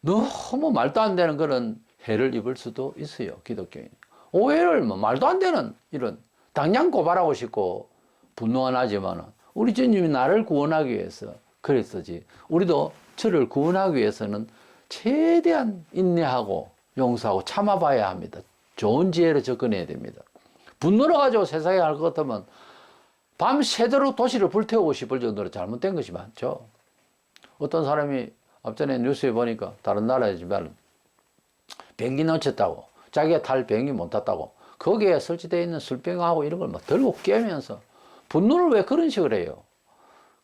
너무 말도 안 되는 그런 해를 입을 수도 있어요. 기독교인. 오해를 뭐 말도 안 되는 이런 당장 고발하고 싶고 분노가 나지만 우리 주님이 나를 구원하기 위해서 그랬었지. 우리도 저를 구원하기 위해서는 최대한 인내하고 용서하고 참아봐야 합니다. 좋은 지혜로 접근해야 됩니다. 분노를 가지고 세상에 할 것 같으면 밤새도록 도시를 불태우고 싶을 정도로 잘못된 것이 많죠. 어떤 사람이 앞전에 뉴스에 보니까 다른 나라이지만 비행기 놓쳤다고 자기가 탈 비행기 못 탔다고 거기에 설치되어 있는 술병하고 이런 걸 막 들고 깨면서 분노를 왜 그런 식으로 해요.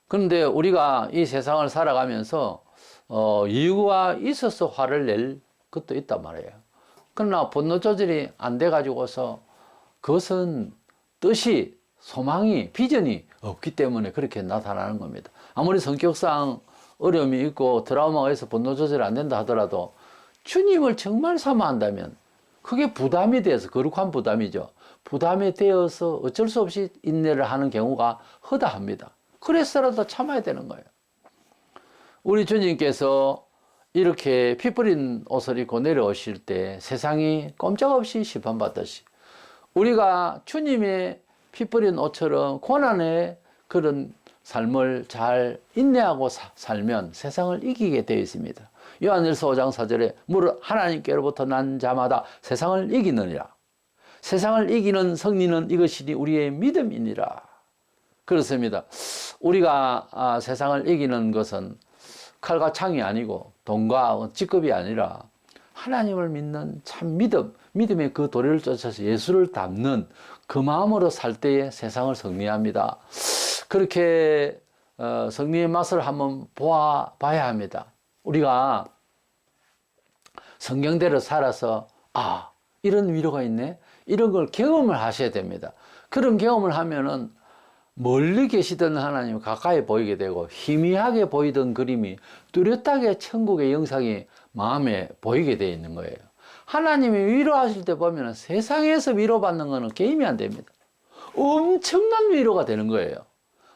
그런데 우리가 이 세상을 살아가면서 이유가 있어서 화를 낼 것도 있단 말이에요. 그러나 분노 조절이 안 돼 가지고서 그것은 뜻이 소망이 비전이 없기 때문에 그렇게 나타나는 겁니다. 아무리 성격상 어려움이 있고 트라우마가 있어 분노 조절이 안 된다 하더라도 주님을 정말 사모한다면 그게 부담이 돼서 거룩한 부담이죠. 부담이 되어서 어쩔 수 없이 인내를 하는 경우가 허다합니다. 그래서라도 참아야 되는 거예요. 우리 주님께서 이렇게 피 뿌린 옷을 입고 내려오실 때 세상이 꼼짝없이 심판받듯이 우리가 주님의 피 뿌린 옷처럼 고난의 그런 삶을 잘 인내하고 살면 세상을 이기게 되어 있습니다. 요한일서 5장 4절에 무릇 하나님께로부터 난 자마다 세상을 이기느니라. 세상을 이기는 승리는 이것이니 우리의 믿음이니라. 그렇습니다. 우리가 세상을 이기는 것은 칼과 창이 아니고 돈과 직급이 아니라 하나님을 믿는 참 믿음의 그 도리를 쫓아서 예수를 닮는 그 마음으로 살 때에 세상을 승리합니다. 그렇게 승리의 맛을 한번 봐야 합니다. 우리가 성경대로 살아서 이런 위로가 있네, 이런 걸 경험을 하셔야 됩니다. 그런 경험을 하면은 멀리 계시던 하나님 가까이 보이게 되고 희미하게 보이던 그림이 뚜렷하게 천국의 영상이 마음에 보이게 되어 있는 거예요. 하나님이 위로하실 때 보면 세상에서 위로받는 거는 게임이 안 됩니다. 엄청난 위로가 되는 거예요.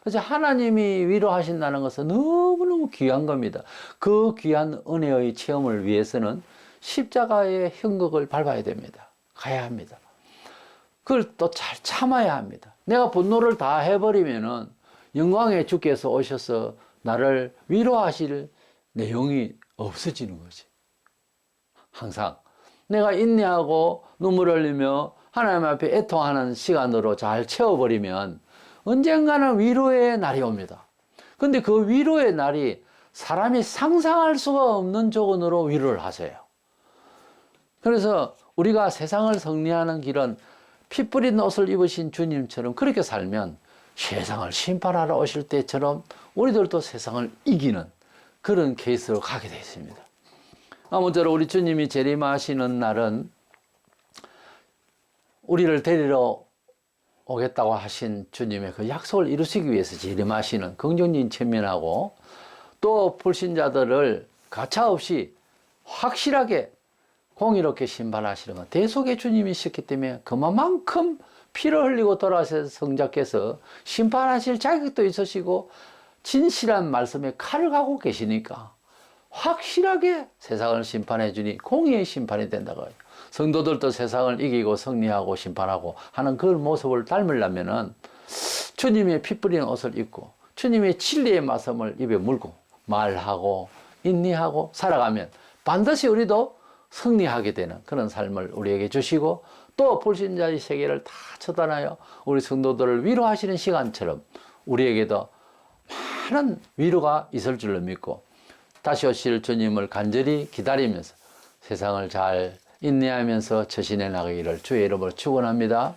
그래서 하나님이 위로하신다는 것은 너무너무 귀한 겁니다. 그 귀한 은혜의 체험을 위해서는 십자가의 형극을 밟아야 됩니다. 가야 합니다. 그걸 또 잘 참아야 합니다. 내가 분노를 다 해버리면은 영광의 주께서 오셔서 나를 위로하실 내용이 없어지는 거지. 항상 내가 인내하고 눈물을 흘리며 하나님 앞에 애통하는 시간으로 잘 채워버리면 언젠가는 위로의 날이 옵니다. 근데 그 위로의 날이 사람이 상상할 수가 없는 조건으로 위로를 하세요. 그래서 우리가 세상을 승리하는 길은 피 뿌린 옷을 입으신 주님처럼 그렇게 살면 세상을 심판하러 오실 때처럼 우리들도 세상을 이기는 그런 케이스로 가게 되어 있습니다. 아무쪼록 우리 주님이 재림하시는 날은 우리를 데리러 오겠다고 하신 주님의 그 약속을 이루시기 위해서 재림하시는 긍정적인 측면하고 또 불신자들을 가차없이 확실하게 공의롭게 심판하시는 건 대속의 주님이셨기 때문에 그만큼 피를 흘리고 돌아오신 성자께서 심판하실 자격도 있으시고 진실한 말씀에 칼을 갖고 계시니까 확실하게 세상을 심판해 주니 공의의 심판이 된다고 해요. 성도들도 세상을 이기고 승리하고 심판하고 하는 그 모습을 닮으려면은 주님의 피 뿌린 옷을 입고 주님의 진리의 말씀을 입에 물고 말하고 인내하고 살아가면 반드시 우리도 승리하게 되는 그런 삶을 우리에게 주시고 또 불신자의 세계를 다 처단하여 우리 성도들을 위로하시는 시간처럼 우리에게도 많은 위로가 있을 줄로 믿고 다시 오실 주님을 간절히 기다리면서 세상을 잘 인내하면서 처신해 나가기를 주의 이름으로 축원합니다.